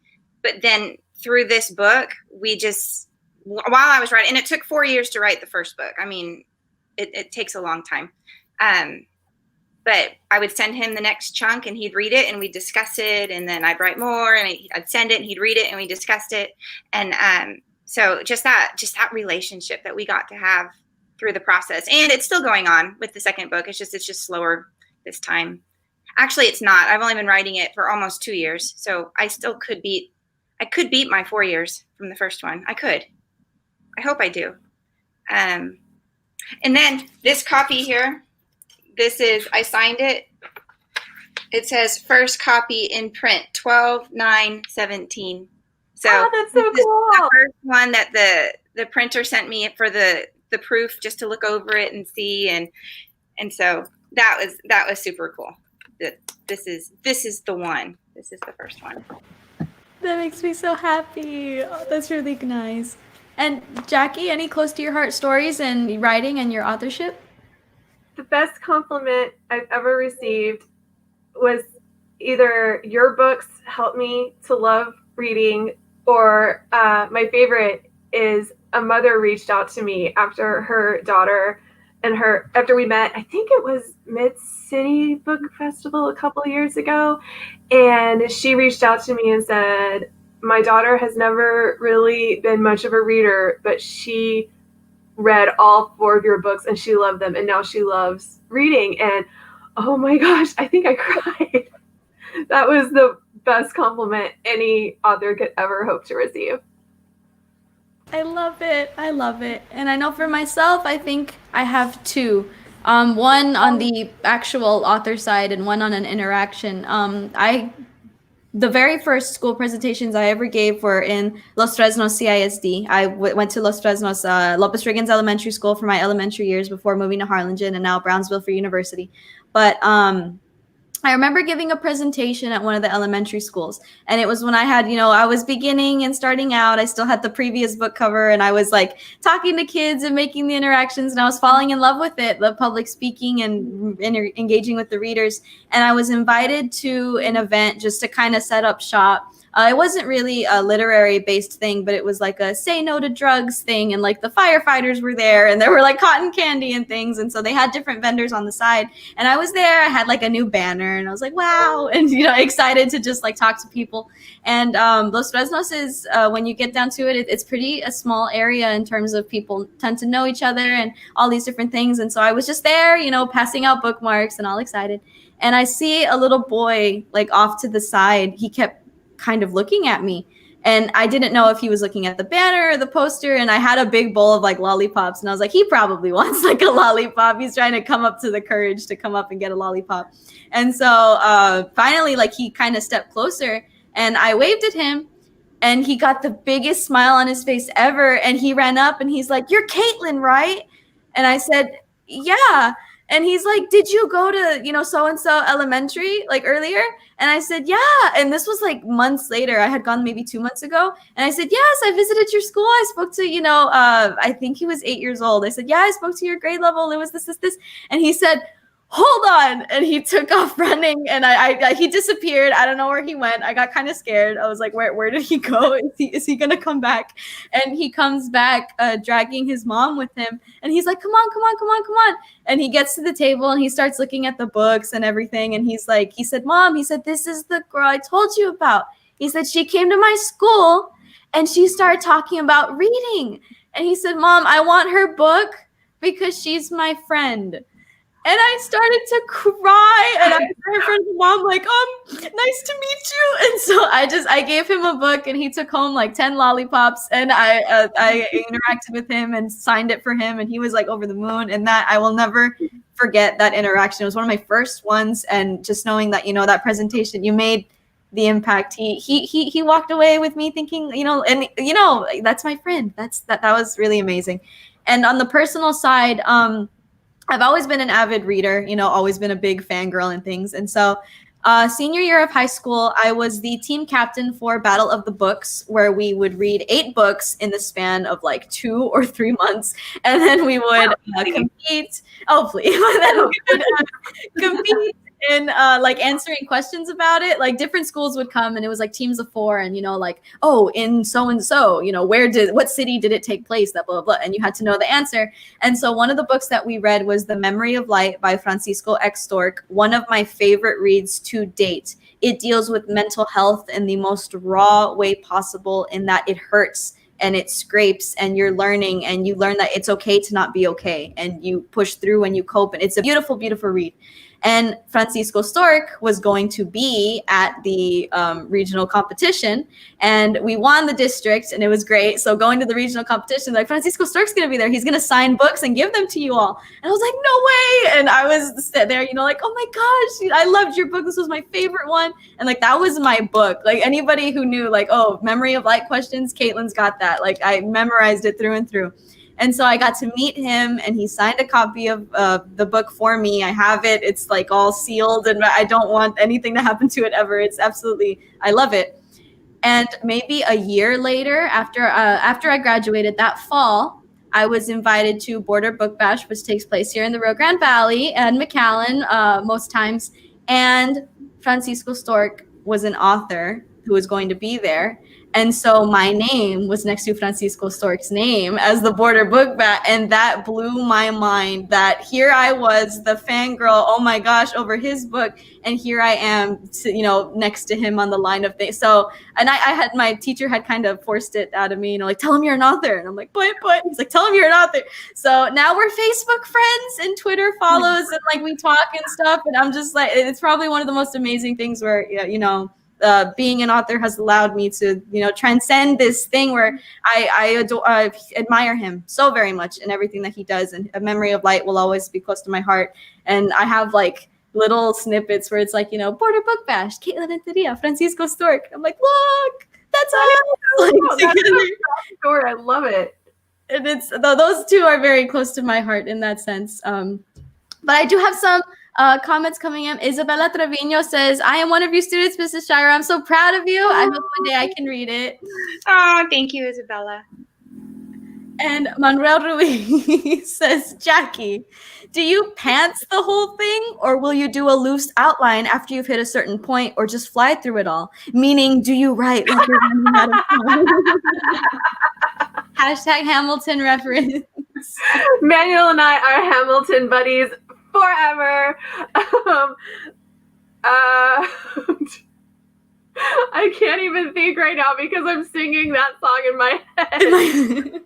But then through this book, while I was writing, and it took 4 years to write the first book. I mean, it takes a long time. But I would send him the next chunk and he'd read it and we'd discuss it. And then I'd write more and I'd send it and he'd read it and we discussed it. And so just that relationship that we got to have through the process. And it's still going on with the second book. It's just slower this time. Actually, it's not. I've only been writing it for almost 2 years. So I still could beat my 4 years from the first one. I could. I hope I do. And then this copy here, I signed it. It says first copy in print, 12/9/17. So that's so cool. The first one that the printer sent me for the proof, just to look over it and see, and so that was super cool. This is the one. This is the first one. That makes me so happy. Oh, that's really nice. And Jackie, any close to your heart stories in writing and your authorship? The best compliment I've ever received was either your books helped me to love reading, or my favorite is a mother reached out to me after her daughter after we met. I think it was Mid-City Book Festival a couple of years ago, and she reached out to me and said, my daughter has never really been much of a reader, but she read all 4 of your books and she loved them, and now she loves reading. And oh my gosh, I think I cried. That was the best compliment any author could ever hope to receive. I love it. And I know for myself, I think I have 2. One on the actual author side and one on an interaction. I the very first school presentations I ever gave were in Los Fresnos CISD. I went to Los Fresnos Lopez Riggins Elementary School for my elementary years before moving to Harlingen and now Brownsville for university. But I remember giving a presentation at one of the elementary schools, and it was when I had, I was beginning and starting out. I still had the previous book cover, and I was like talking to kids and making the interactions, and I was falling in love with it, the public speaking and engaging with the readers. And I was invited to an event just to kind of set up shop. It wasn't really a literary based thing, but it was like a say no to drugs thing. And like the firefighters were there, and there were like cotton candy and things. And so they had different vendors on the side. And I was there. I had like a new banner, and I was like, wow. And, excited to just like talk to people. And Los Fresnos is, when you get down to it, it's pretty a small area in terms of people tend to know each other and all these different things. And so I was just there, passing out bookmarks and all excited. And I see a little boy like off to the side. He kept kind of looking at me, and I didn't know if he was looking at the banner or the poster. And I had a big bowl of like lollipops, and I was like, he probably wants like a lollipop. He's trying to come up to the courage to come up and get a lollipop. And so finally, like, he kind of stepped closer, and I waved at him, and he got the biggest smile on his face ever. And he ran up and he's like, "You're Katelynn, right?" And I said, "Yeah." And he's like, "Did you go to, so-and-so elementary like earlier?" And I said, "Yeah." And this was like months later. I had gone maybe 2 months ago. And I said, "Yes, I visited your school. I spoke to, I think he was 8 years old." I said, "Yeah, I spoke to your grade level. It was this. And he said, "Hold on." And he took off running, and he disappeared. I don't know where he went. I got kind of scared. I was like, where did he go? Is he going to come back? And he comes back dragging his mom with him. And he's like, come on. And he gets to the table, and he starts looking at the books and everything. And he said, "Mom," he said, "this is the girl I told you about." He said, "She came to my school and she started talking about reading." And he said, "Mom, I want her book because she's my friend." And I started to cry, and I heard from the mom like, "Nice to meet you." And so I gave him a book, and he took home like 10 lollipops, and I interacted with him and signed it for him, and he was like over the moon. And that I will never forget that interaction. It was one of my first ones, and just knowing that that presentation, you made the impact. He walked away with me thinking, that's my friend. That was really amazing. And on the personal side, I've always been an avid reader, always been a big fangirl and things. And so senior year of high school, I was the team captain for Battle of the Books, where we would read 8 books in the span of like 2 or 3 months. And then we would compete. Oh, please. Then we would compete in like answering questions about it. Like different schools would come, and it was like teams of 4, and like, oh, in so and so, what city did it take place, that blah, blah, blah, and you had to know the answer. And so one of the books that we read was The Memory of Light by Francisco X. Stork, one of my favorite reads to date. It deals with mental health in the most raw way possible, in that it hurts and it scrapes, and you're learning, and you learn that it's okay to not be okay, and you push through and you cope. And it's a beautiful, beautiful read. And Francisco Stork was going to be at the regional competition, and we won the district, and it was great. So going to the regional competition, like, Francisco Stork's going to be there. He's going to sign books and give them to you all. And I was like, no way. And I was there, like, oh my gosh, I loved your book. This was my favorite one. And like, that was my book. Like, anybody who knew, like, oh, Memory of Light questions, Katelynn's got that. Like, I memorized it through and through. And so I got to meet him, and he signed a copy of the book for me. I have it. It's like all sealed, and I don't want anything to happen to it ever. It's absolutely, I love it. And maybe a year later, after I graduated that fall, I was invited to Border Book Bash, which takes place here in the Rio Grande Valley and McAllen most times. And Francisco Stork was an author who was going to be there. And so my name was next to Francisco Stork's name as the Border Book Bash. And that blew my mind, that here I was, the fangirl, oh my gosh, over his book. And here I am, next to him on the line of things. So, and my teacher had kind of forced it out of me, like, tell him you're an author. And I'm like, but he's like, tell him you're an author. So now we're Facebook friends, and Twitter follows, and like we talk and stuff. And I'm just like, it's probably one of the most amazing things where, being an author has allowed me to, transcend this thing where I admire him so very much in everything that he does. And A Memory of Light will always be close to my heart. And I have like little snippets where it's like, you know, Border Book Bash, Katelynn Rentería, Francisco Stork. I'm like, look, that's us. Like, That's together. a story. I love it. And it's those two are very close to my heart in that sense. But I do have some comments coming in. Isabella Trevino says, I am one of your students, Mrs. Shirah. I'm so proud of you. I hope one day I can read it. Oh, thank you, Isabella. And Manuel Ruiz says, Jackie, do you pants the whole thing, or will you do a loose outline after you've hit a certain point, or just fly through it all? Meaning, do you write like you're running out of time? Hashtag Hamilton reference. Manuel and I are Hamilton buddies forever. I can't even think right now because I'm singing that song in my head.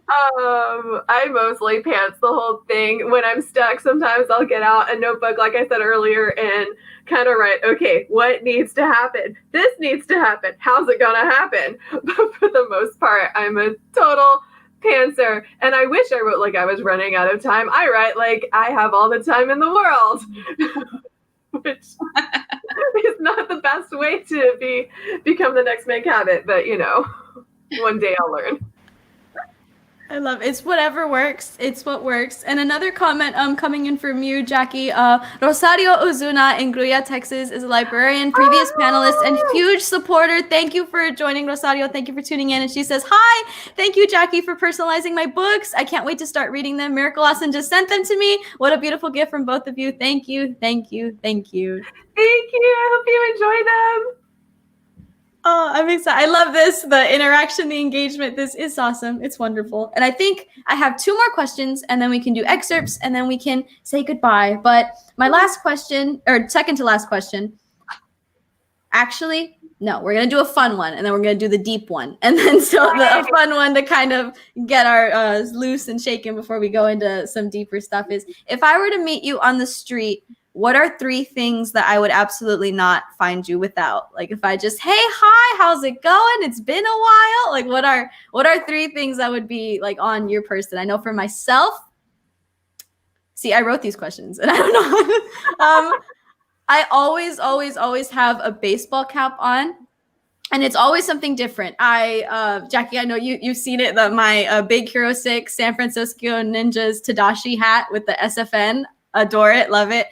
I mostly pants the whole thing. When I'm stuck, sometimes I'll get out a notebook, like I said earlier, and kind of write, okay, what needs to happen? This needs to happen. How's it gonna happen? But for the most part, I'm a total pantser, and I wish I wrote like I was running out of time. I write like I have all the time in the world, which is not the best way to become the next Meg Cabot, but you know, one day I'll learn. I love it. It's whatever works. It's what works. And another comment coming in from you, Jackie. Rosario Ozuna in Gruya, Texas is a librarian, previous panelist, and huge supporter. Thank you for joining, Rosario. Thank you for tuning in. And she says, hi, thank you, Jackie, for personalizing my books. I can't wait to start reading them. Miracle Austin just sent them to me. What a beautiful gift from both of you. Thank you, thank you, thank you. Thank you. I hope you enjoy them. Oh, I'm excited. I love this. The interaction, the engagement. This is awesome. It's wonderful. And I think I have 2 more questions, and then we can do excerpts, and then we can say goodbye. But my last question, or second to last question, actually, no, we're going to do a fun one, and then we're going to do the deep one. And then so the fun one to kind of get our loose and shaken before we go into some deeper stuff is, if I were to meet you on the street, what are 3 things that I would absolutely not find you without? Like if I just, hey, hi, how's it going? It's been a while. Like what are 3 things that would be like on your person? I know for myself, see, I wrote these questions and I don't know. I always have a baseball cap on. And it's always something different. Jackie, I know you've seen it, my Big Hero 6 San Francisco Ninjas Tadashi hat with the SFN. Adore it, love it.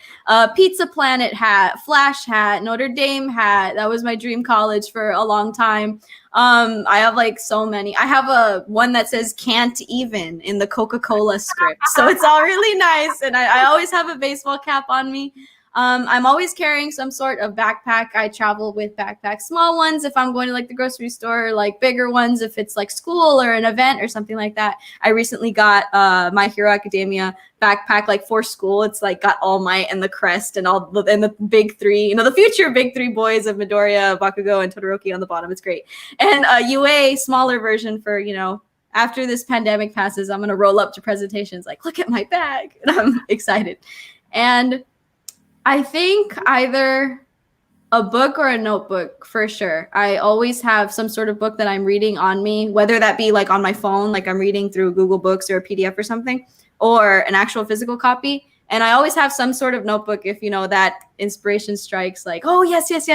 Pizza Planet hat, Flash hat, Notre Dame hat. That was my dream college for a long time. I have like so many. I have one that says "Can't Even" in the Coca-Cola script, so it's all really nice. And I always have a baseball cap on me. I'm always carrying some sort of backpack. I travel with backpacks, small ones if I'm going to like the grocery store, like bigger ones if it's like school or an event or something like that. I recently got My Hero Academia backpack like for school. It's like got All Might and the crest and the big 3, you know, the future big 3 boys of Midoriya, Bakugo, and Todoroki on the bottom. It's great. And a UA smaller version for, you know, after this pandemic passes, I'm going to roll up to presentations like, look at my bag. And I'm excited. And I think either a book or a notebook for sure. I always have some sort of book that I'm reading on me, whether that be like on my phone, like I'm reading through Google Books or a PDF or something, or an actual physical copy. And I always have some sort of notebook if, you know, that inspiration strikes like, oh, yes.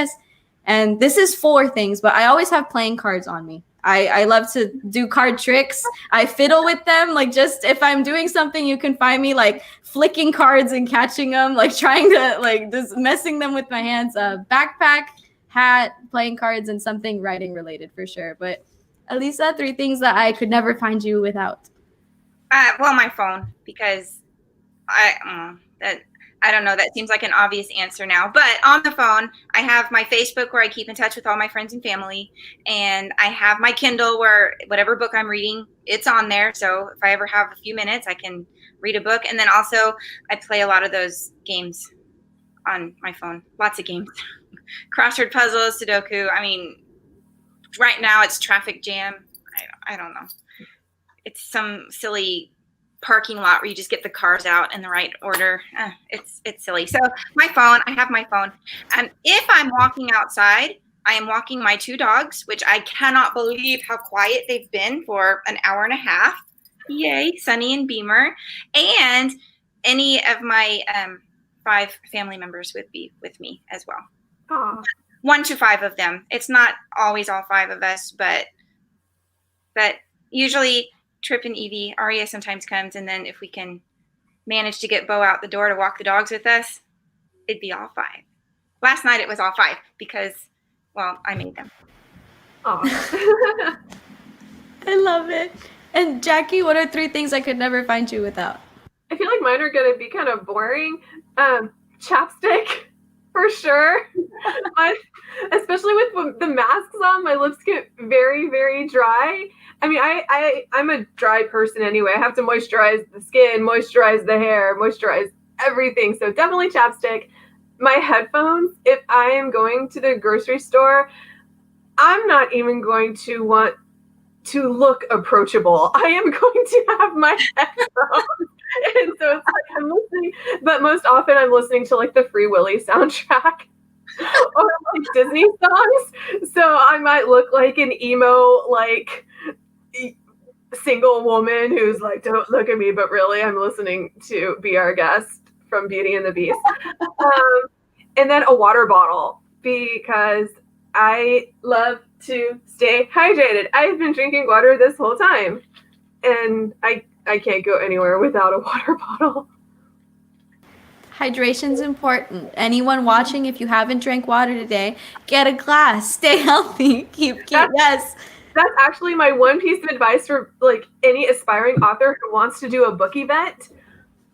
And this is 4 things, but I always have playing cards on me. I love to do card tricks. I fiddle with them. Like just if I'm doing something, you can find me like flicking cards and catching them, like trying to like just messing them with my hands. Backpack, hat, playing cards, and something writing related for sure. But Alissa, 3 things that I could never find you without. Well, my phone, because I don't know, that seems like an obvious answer now. But on the phone, I have my Facebook where I keep in touch with all my friends and family. And I have my Kindle where whatever book I'm reading, it's on there. So if I ever have a few minutes, I can read a book. And then also I play a lot of those games on my phone. Lots of games. Crossword puzzles, Sudoku. I mean, right now it's Traffic Jam. I don't know. It's some silly parking lot where you just get the cars out in the right order. It's silly. So my phone, I have my phone. And if I'm walking outside, I am walking my 2 dogs, which I cannot believe how quiet they've been for an hour and a half. Yay, Sunny and Beamer. And any of my 5 family members would be with me as well. Aw. 1 to 5 of them. It's not always all 5 of us, but usually Trip and Evie, Aria sometimes comes, and then if we can manage to get Bo out the door to walk the dogs with us, it'd be all 5. Last night it was all 5 because, well, I made them. Aw. I love it. And Jackie, what are 3 things I could never find you without? I feel like mine are going to be kind of boring. Chapstick, for sure. Especially with the masks on, my lips get very, very dry. I mean, I'm a dry person anyway. I have to moisturize the skin, moisturize the hair, moisturize everything. So definitely chapstick. My headphones, if I am going to the grocery store, I'm not even going to want to look approachable. I am going to have my headphones. And so it's like I'm listening, but most often I'm listening to like the Free Willy soundtrack or like Disney songs. So I might look like an emo, like single woman who's like, don't look at me, but really I'm listening to Be Our Guest from Beauty and the Beast. And then a water bottle because I love to stay hydrated. I've been drinking water this whole time and I can't go anywhere without a water bottle. Hydration's important. Anyone watching, if you haven't drank water today, get a glass. Stay healthy. Yes. That's actually my one piece of advice for like any aspiring author who wants to do a book event.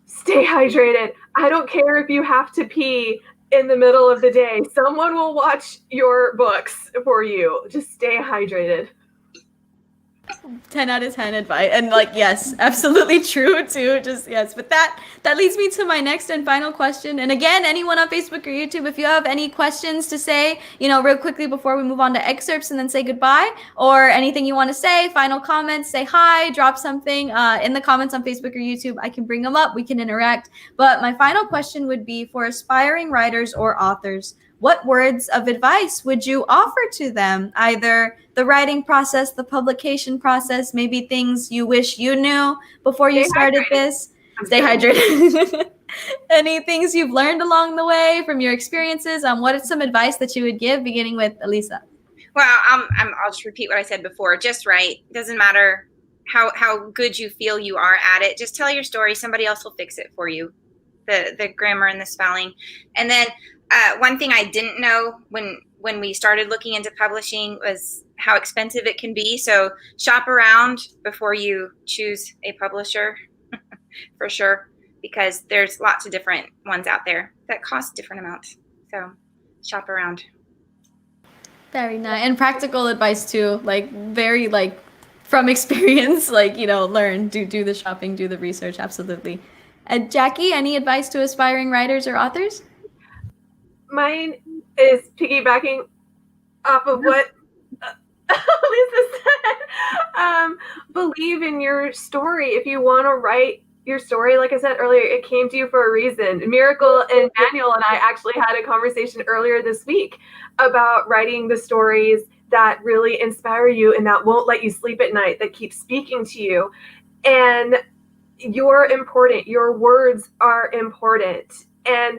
Stay hydrated. I don't care if you have to pee in the middle of the day. Someone will watch your books for you. Just stay hydrated. 10 out of 10 advice. And like, yes, absolutely true too. Just yes. But that leads me to my next and final question. And again, anyone on Facebook or YouTube, if you have any questions to say, real quickly before we move on to excerpts and then say goodbye, or anything you want to say, final comments, say hi, drop something in the comments on Facebook or YouTube. I can bring them up. We can interact. But my final question would be for aspiring writers or authors. What words of advice would you offer to them? Either the writing process, the publication process, maybe things you wish you knew before you started this. Stay hydrated. Any things you've learned along the way from your experiences? What is some advice that you would give, beginning with Alissa? Well, I'll just repeat what I said before. Just write. Doesn't matter how good you feel you are at it. Just tell your story. Somebody else will fix it for you. The grammar and the spelling. And then one thing I didn't know when we started looking into publishing was how expensive it can be. So shop around before you choose a publisher for sure, because there's lots of different ones out there that cost different amounts. So shop around. Very nice. And practical advice too, like very like from experience, like, learn, do the shopping, do the research. Absolutely. And Jackie, any advice to aspiring writers or authors? Mine is piggybacking off of what Lisa said. Believe in your story. If you want to write your story, like I said earlier, it came to you for a reason. Miracle and Daniel and I actually had a conversation earlier this week about writing the stories that really inspire you and that won't let you sleep at night, that keep speaking to you. And you're important. Your words are important. And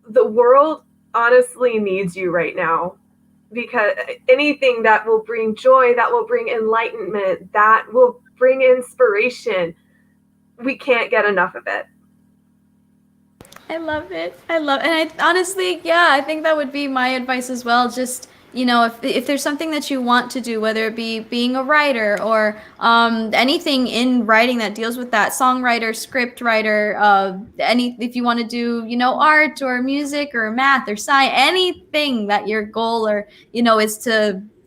the world honestly needs you right now, because anything that will bring joy, that will bring enlightenment, that will bring inspiration, we can't get enough of it. I love it. And I honestly, I think that would be my advice as well. Just, if there's something that you want to do, whether it be being a writer or anything in writing that deals with that, songwriter, script writer, if you want to do, art or music or math or science, anything that your goal or, is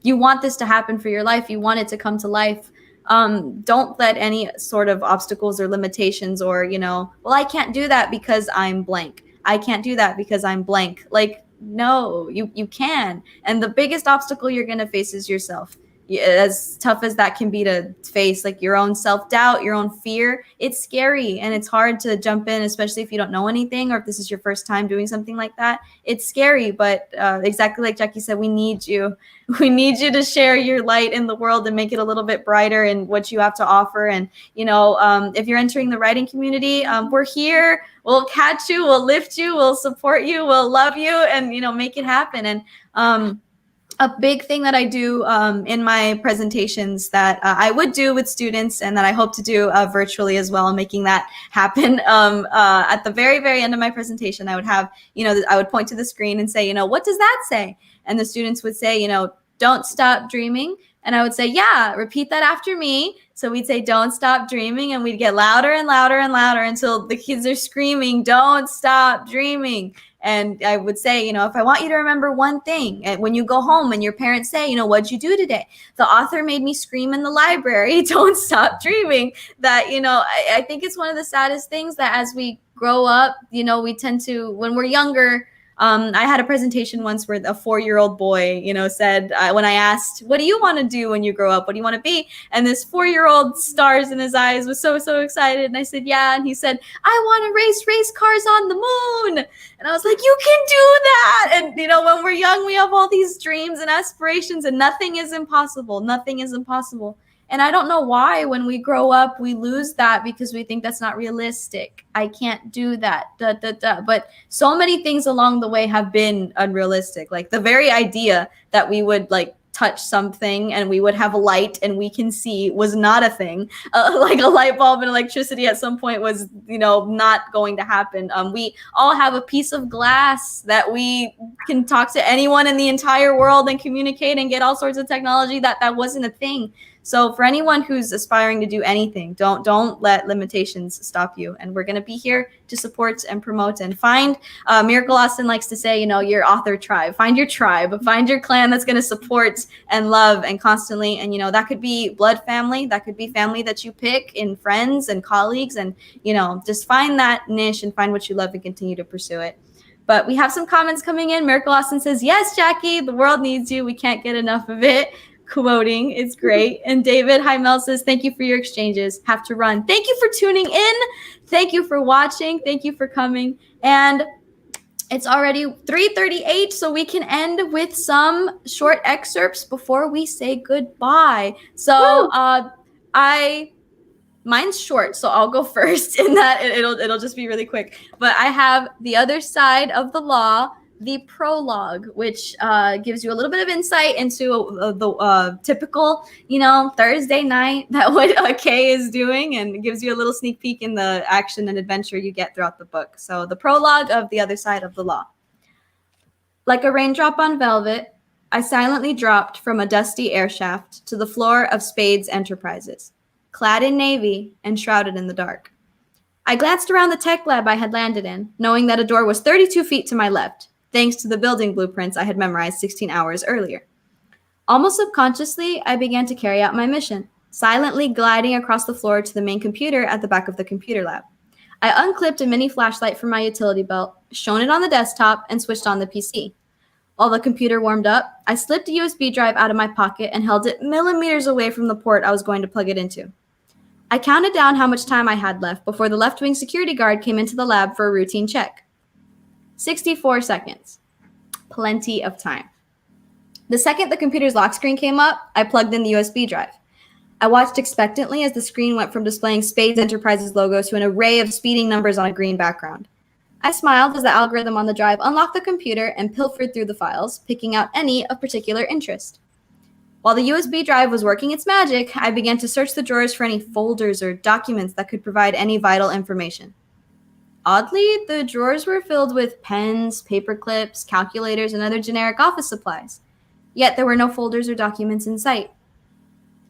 you want this to happen for your life, you want it to come to life. Don't let any sort of obstacles or limitations or, well, I can't do that because I'm blank. I can't do that because I'm blank. Like, no, you can. And the biggest obstacle you're going to face is yourself. as tough as that can be to face, like your own self-doubt, your own fear, it's scary and it's hard to jump in, especially if you don't know anything or if this is your first time doing something like that. It's scary, but exactly like Jackie said, we need you. We need you to share your light in the world and make it a little bit brighter in what you have to offer. And, if you're entering the writing community, we're here. We'll catch you. We'll lift you. We'll support you. We'll love you and, make it happen. And, a big thing that I do in my presentations that I would do with students and that I hope to do virtually as well, making that happen. At the very, very end of my presentation, I would have, I would point to the screen and say, what does that say? And the students would say, don't stop dreaming. And I would say, yeah, repeat that after me. So we'd say, don't stop dreaming. And we'd get louder and louder and louder until the kids are screaming, don't stop dreaming. And I would say, if I want you to remember one thing, and when you go home and your parents say, what'd you do today? The author made me scream in the library, don't stop dreaming. That, I think it's one of the saddest things that as we grow up, we tend to, when we're younger, I had a presentation once where a 4-year-old boy, said, when I asked, what do you want to do when you grow up? What do you want to be? And this 4-year-old, stars in his eyes, was so excited. And I said, yeah. And he said, I want to race cars on the moon. And I was like, you can do that. And, when we're young, we have all these dreams and aspirations and nothing is impossible. Nothing is impossible. And I don't know why when we grow up, we lose that because we think that's not realistic. I can't do that. But so many things along the way have been unrealistic. Like the very idea that we would touch something and we would have a light and we can see was not a thing. Like a light bulb and electricity at some point was, not going to happen. We all have a piece of glass that we can talk to anyone in the entire world and communicate and get all sorts of technology that wasn't a thing. So for anyone who's aspiring to do anything, don't let limitations stop you. And we're going to be here to support and promote and find. Miracle Austin likes to say, your author tribe. Find your tribe. Find your clan that's going to support and love and constantly. And, that could be blood family. That could be family that you pick in friends and colleagues. And, just find that niche and find what you love and continue to pursue it. But we have some comments coming in. Miracle Austin says, yes, Jackie, the world needs you. We can't get enough of it. Quoting, it's great. And David Mel says, thank you for your exchanges. Have to run. Thank you for tuning in. Thank you for watching. Thank you for coming. And it's already 3:38, so we can end with some short excerpts before we say goodbye. So mine's short, so I'll go first in that it'll just be really quick. But I have The Other Side of the Law, the prologue, which gives you a little bit of insight into the typical, Thursday night that what Kay is doing, and gives you a little sneak peek in the action and adventure you get throughout the book. So the prologue of The Other Side of the Law. Like a raindrop on velvet, I silently dropped from a dusty air shaft to the floor of Spades Enterprises, clad in navy and shrouded in the dark. I glanced around the tech lab I had landed in, knowing that a door was 32 feet to my left, thanks to the building blueprints I had memorized 16 hours earlier. Almost subconsciously, I began to carry out my mission, silently gliding across the floor to the main computer at the back of the computer lab. I unclipped a mini flashlight from my utility belt, shone it on the desktop, and switched on the PC. While the computer warmed up, I slipped a USB drive out of my pocket and held it millimeters away from the port I was going to plug it into. I counted down how much time I had left before the left-wing security guard came into the lab for a routine check. 64 seconds. Plenty of time. The second the computer's lock screen came up, I plugged in the USB drive. I watched expectantly as the screen went from displaying Spades Enterprises logo to an array of speeding numbers on a green background. I smiled as the algorithm on the drive unlocked the computer and pilfered through the files, picking out any of particular interest. While the USB drive was working its magic, I began to search the drawers for any folders or documents that could provide any vital information. Oddly, the drawers were filled with pens, paper clips, calculators, and other generic office supplies. Yet there were no folders or documents in sight.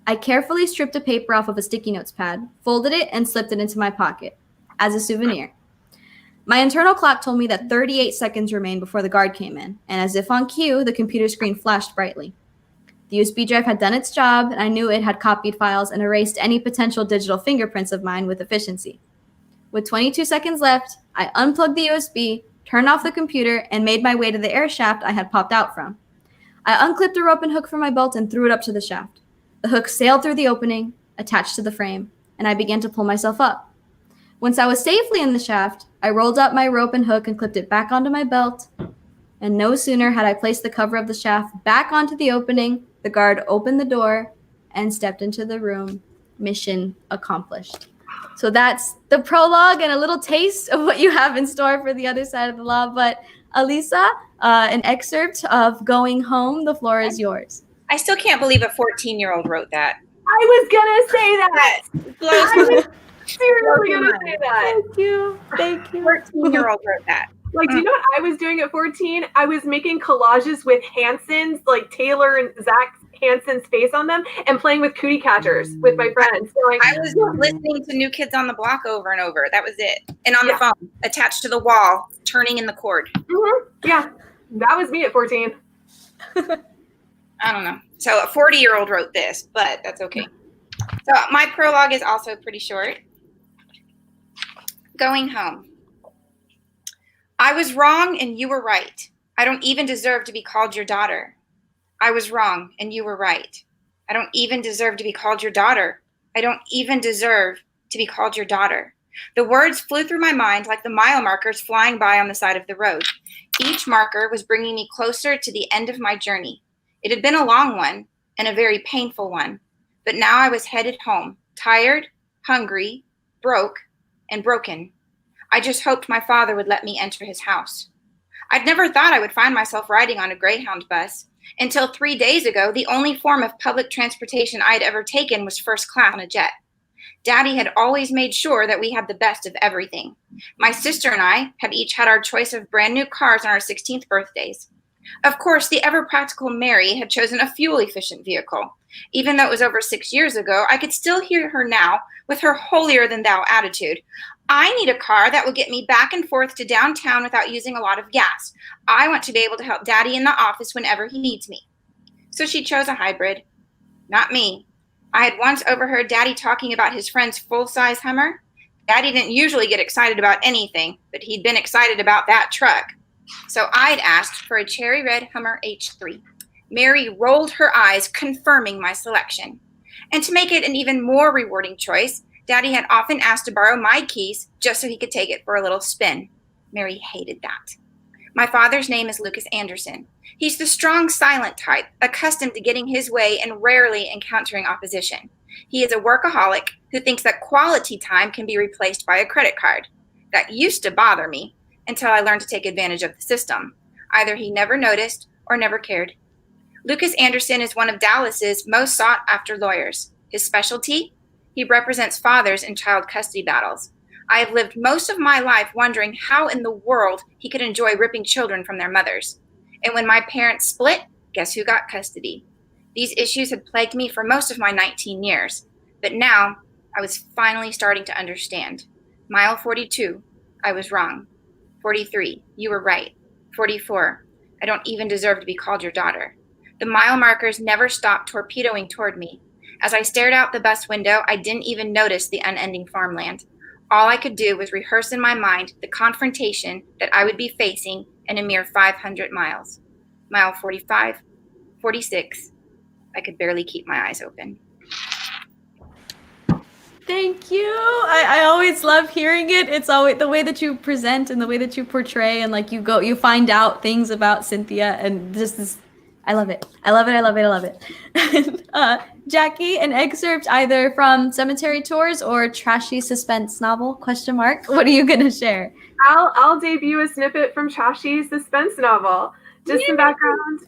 I carefully stripped a paper off of a sticky notes pad, folded it, and slipped it into my pocket, as a souvenir. My internal clock told me that 38 seconds remained before the guard came in, and as if on cue, the computer screen flashed brightly. The USB drive had done its job, and I knew it had copied files and erased any potential digital fingerprints of mine with efficiency. With 22 seconds left, I unplugged the USB, turned off the computer, and made my way to the air shaft I had popped out from. I unclipped a rope and hook from my belt and threw it up to the shaft. The hook sailed through the opening, attached to the frame, and I began to pull myself up. Once I was safely in the shaft, I rolled up my rope and hook and clipped it back onto my belt. And no sooner had I placed the cover of the shaft back onto the opening, the guard opened the door and stepped into the room. Mission accomplished. So that's the prologue and a little taste of what you have in store for the other side of the law. But Alissa, an excerpt of Going Home. The floor is yours. I still can't believe a 14-year-old wrote that. I was gonna say that. Blows I my was seriously blows gonna my say that. Thank you. 14-year-old wrote that. Like, do you know what I was doing at 14? I was making collages with Hanson's, like Taylor and Zach Hanson's face on them, and playing with cootie catchers with my friends. So, like, I was listening to New Kids on the Block over and over. That was it. And on the phone, attached to the wall, turning in the cord. Yeah, that was me at 14. I don't know. So a 40-year-old wrote this, but that's okay. So my prologue is also pretty short. Going home. I was wrong and you were right. I don't even deserve to be called your daughter. I was wrong and you were right. I don't even deserve to be called your daughter. I don't even deserve to be called your daughter. The words flew through my mind like the mile markers flying by on the side of the road. Each marker was bringing me closer to the end of my journey. It had been a long one and a very painful one, but now I was headed home, tired, hungry, broke, and broken. I just hoped my father would let me enter his house. I'd never thought I would find myself riding on a Greyhound bus. Until 3 days ago, the only form of public transportation I'd ever taken was first class on a jet. Daddy had always made sure that we had the best of everything. My sister and I had each had our choice of brand new cars on our 16th birthdays. Of course, the ever-practical Mary had chosen a fuel-efficient vehicle. Even though it was over 6 years ago, I could still hear her now with her holier-than-thou attitude. I need a car that will get me back and forth to downtown without using a lot of gas. I want to be able to help Daddy in the office whenever he needs me. So she chose a hybrid. Not me. I had once overheard Daddy talking about his friend's full-size Hummer. Daddy didn't usually get excited about anything, but he'd been excited about that truck. So I'd asked for a cherry red Hummer H3. Mary rolled her eyes, confirming my selection. And to make it an even more rewarding choice, Daddy had often asked to borrow my keys just so he could take it for a little spin. Mary hated that. My father's name is Lucas Anderson. He's the strong, silent type, accustomed to getting his way and rarely encountering opposition. He is a workaholic who thinks that quality time can be replaced by a credit card. That used to bother me until I learned to take advantage of the system. Either he never noticed or never cared. Lucas Anderson is one of Dallas's most sought-after lawyers. His specialty? He represents fathers in child custody battles. I have lived most of my life wondering how in the world he could enjoy ripping children from their mothers. And when my parents split, guess who got custody? These issues had plagued me for most of my 19 years. But now, I was finally starting to understand. Mile 42, I was wrong. 43, you were right. 44, I don't even deserve to be called your daughter. The mile markers never stopped torpedoing toward me. As I stared out the bus window, I didn't even notice the unending farmland. All I could do was rehearse in my mind the confrontation that I would be facing in a mere 500 miles. Mile 45, 46, I could barely keep my eyes open. Thank you. I always love hearing it. It's always the way that you present and the way that you portray, and like you find out things about Cynthia, and just this. I love it. I love it. I love it. I love it. Jackie, an excerpt either from Cemetery Tours or Trashy suspense novel? ? What are you gonna share? I'll debut a snippet from Trashy suspense novel. Just some background.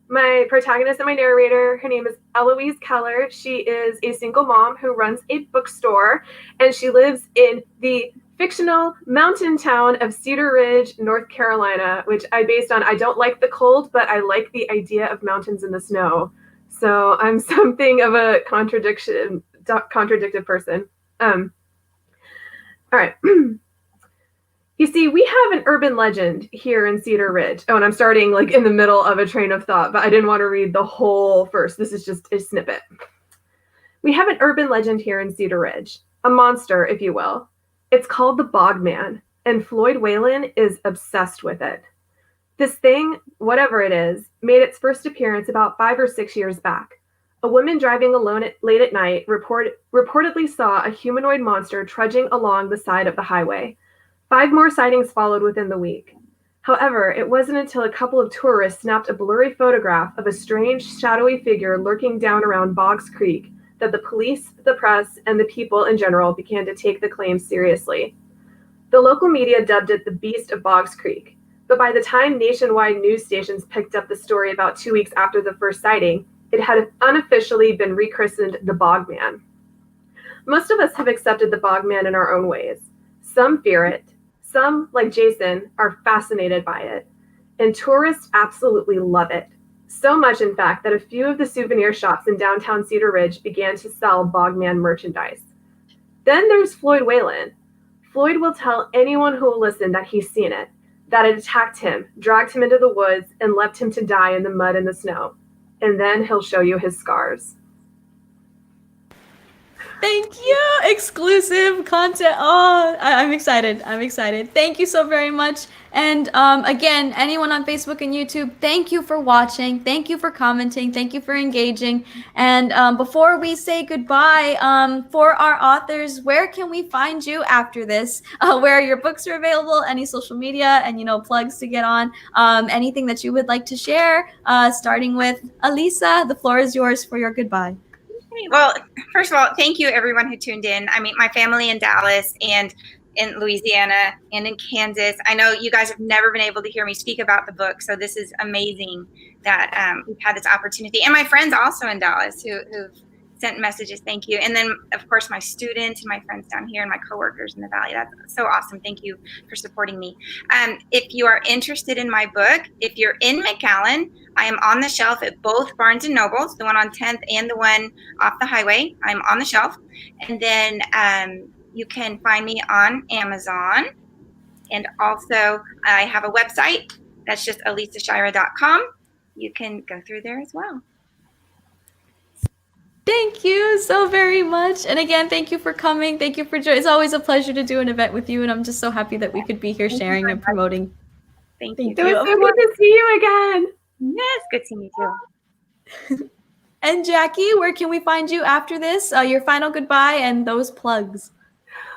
My protagonist and my narrator, her name is Eloise Keller. She is a single mom who runs a bookstore, and she lives in the fictional mountain town of Cedar Ridge, North Carolina, which I based on I don't like the cold, but I like the idea of mountains in the snow. So I'm something of a contradicted person. All right. You see, we have an urban legend here in Cedar Ridge. Oh, and I'm starting like in the middle of a train of thought, but I didn't want to read the whole first. This is just a snippet. We have an urban legend here in Cedar Ridge, a monster, if you will. It's called the Bogman, and Floyd Whalen is obsessed with it. This thing, whatever it is, made its first appearance about 5 or 6 years back. A woman driving alone late at night reportedly saw a humanoid monster trudging along the side of the highway. 5 more sightings followed within the week. However, it wasn't until a couple of tourists snapped a blurry photograph of a strange, shadowy figure lurking down around Boggs Creek that the police, the press, and the people in general began to take the claims seriously. The local media dubbed it the Beast of Boggs Creek, but by the time nationwide news stations picked up the story about 2 weeks after the first sighting, it had unofficially been rechristened the Bogman. Most of us have accepted the Bogman in our own ways. Some fear it. Some, like Jason, are fascinated by it. And tourists absolutely love it. So much, in fact, that a few of the souvenir shops in downtown Cedar Ridge began to sell Bogman merchandise. Then there's Floyd Whalen. Floyd will tell anyone who will listen that he's seen it, that it attacked him, dragged him into the woods, and left him to die in the mud and the snow. And then he'll show you his scars. Thank you. Exclusive content. Oh, I'm excited. Thank you so very much. And again, anyone on Facebook and YouTube, thank you for watching. Thank you for commenting. Thank you for engaging. And before we say goodbye, for our authors, where can we find you after this? Where your books are available, any social media, and plugs to get on. Anything that you would like to share, starting with Alissa, the floor is yours for your goodbye. Well, first of all, thank you everyone who tuned in. I mean, my family in Dallas and in Louisiana and in Kansas. I know you guys have never been able to hear me speak about the book, so this is amazing that we've had this opportunity. And my friends also in Dallas who've sent messages, thank you. And then, of course, my students and my friends down here and my coworkers in the Valley. That's so awesome. Thank you for supporting me. If you are interested in my book, if you're in McAllen, I am on the shelf at both Barnes & Nobles, the one on 10th and the one off the highway. I'm on the shelf. And then you can find me on Amazon. And also, I have a website. That's just alissashirah.com. You can go through there as well. Thank you so very much. And again, thank you for coming. Thank you for joining. It's always a pleasure to do an event with you. And I'm just so happy that we could be here sharing and promoting. Thank you. It was so good to see you again. Yes, good seeing you too. And Jackie, where can we find you after this? Your final goodbye and those plugs.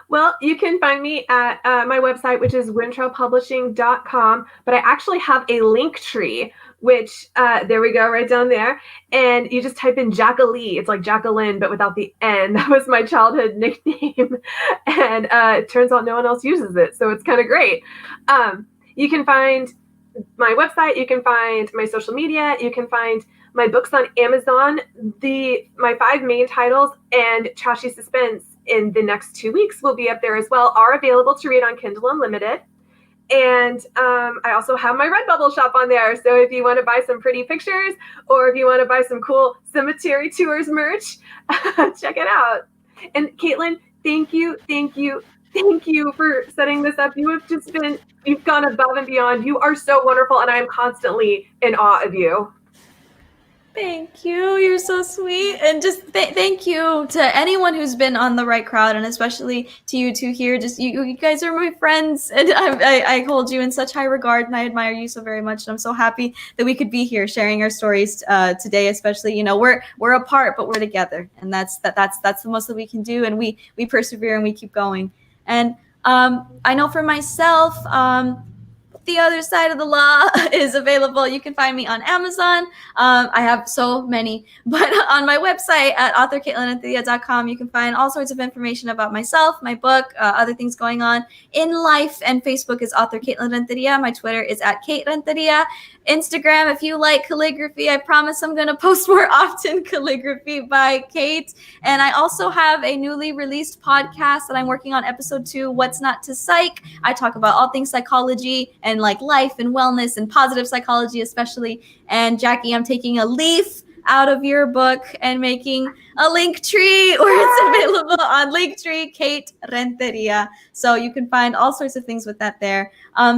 Well, you can find me at my website, which is wintrailpublishing.com. But I actually have a link tree, which there we go, right down there. And you just type in Jacqueline. It's like Jacqueline, but without the N. That was my childhood nickname. And it turns out no one else uses it. So it's kind of great. You can find my website. You can find my social media. You can find my books on Amazon. My 5 main titles and Trashy Suspense in the next 2 weeks will be up there as well, are available to read on Kindle Unlimited. And I also have my Redbubble shop on there. So if you want to buy some pretty pictures or if you want to buy some cool cemetery tours merch, check it out. And Katelynn, thank you for setting this up. You've gone above and beyond. You are so wonderful. And I am constantly in awe of you. Thank you. You're so sweet. And just thank you to anyone who's been on The Right Crowd, and especially to you two here. Just you guys are my friends, and I hold you in such high regard, and I admire you so very much. And I'm so happy that we could be here sharing our stories today. Especially, we're apart, but we're together, and that's the most that we can do. And we persevere and we keep going. And I know for myself, The Other Side of the Law is available. You can find me on Amazon. I have so many, but on my website at authorkatelynrenteria.com, you can find all sorts of information about myself, my book, other things going on in life. And Facebook is Author Katelynn Renteria. My Twitter is at Kate Renteria. Instagram, if you like calligraphy, I promise I'm going to post more often, Calligraphy by Kate. And I also have a newly released podcast that I'm working on, episode 2, What's Not to Psych. I talk about all things psychology and like life and wellness and positive psychology especially. And Jackie, I'm taking a leaf out of your book and making a link tree where it's available on Linktree, Kate Renteria. So you can find all sorts of things with that there.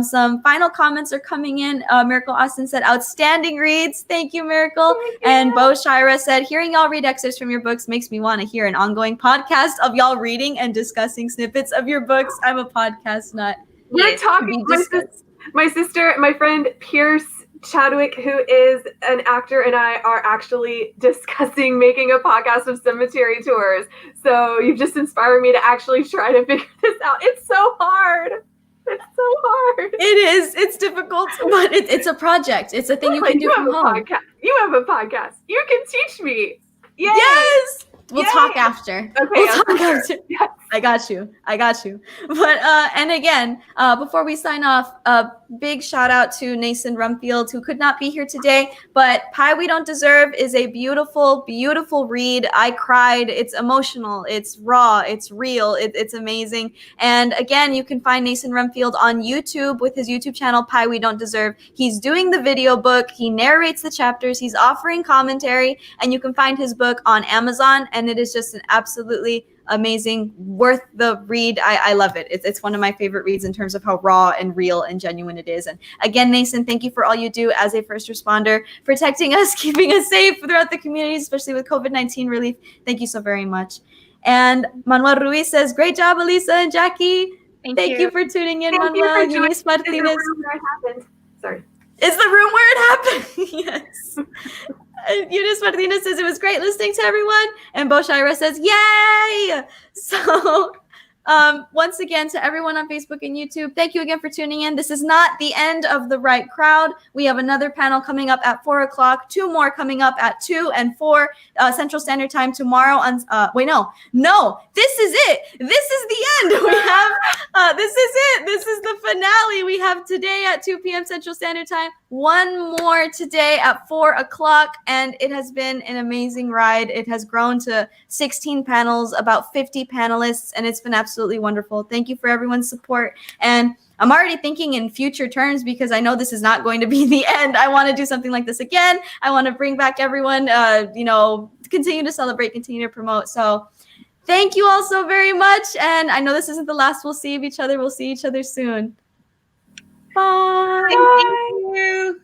Some final comments are coming in. Miracle Austin said, outstanding reads. Thank you, Miracle. And Bo Shira said, hearing y'all read excerpts from your books makes me want to hear an ongoing podcast of y'all reading and discussing snippets of your books. I'm a podcast nut. We're talking. My sister, my friend Pierce Chadwick, who is an actor, and I are actually discussing making a podcast of cemetery tours. So you've just inspired me to actually try to figure this out. It's so hard. It's so hard. It is. It's difficult, but it's a project. It's a thing you can do from home. Podcast. You have a podcast. You can teach me. Yay! Yes. We'll Yay! talk after. Okay. We'll talk after. Yes. I got you. But and again, before we sign off, a big shout out to Nason Rumfield, who could not be here today. But Pie We Don't Deserve is a beautiful, beautiful read. I cried. It's emotional. It's raw. It's real. It's amazing. And again, you can find Nason Rumfield on YouTube with his YouTube channel, Pie We Don't Deserve. He's doing the video book. He narrates the chapters. He's offering commentary, and you can find his book on Amazon. And it is just an absolutely amazing, worth the read. I love it. It's one of my favorite reads in terms of how raw and real and genuine it is. And again, Nason, thank you for all you do as a first responder, protecting us, keeping us safe throughout the community, especially with COVID-19 relief. Thank you so very much. And Manuel Ruiz says, great job, Alissa and Jackie. Thank you for tuning in, Thank Manuel. you for Eunice Martinez. Sorry. It's the room where it happened. Yes. Eunice Martinez says it was great listening to everyone. And Bo Shira says, yay! So once again, to everyone on Facebook and YouTube, thank you again for tuning in. This is not the end of The Right Crowd. We have another panel coming up at 4 o'clock, 2 more coming up at 2 and 4 Central Standard Time tomorrow. On no, this is it. This is the end. We have, this is it. This is the finale. We have today at 2 p.m. Central Standard Time. One more today at 4 o'clock, and it has been an amazing ride. It has grown to 16 panels, about 50 panelists, and it's been absolutely wonderful. Thank you for everyone's support. And I'm already thinking in future terms because I know this is not going to be the end. I want to do something like this again. I want to bring back everyone, continue to celebrate, continue to promote. So thank you all so very much. And I know this isn't the last we'll see of each other. We'll see each other soon. Bye. Thank you.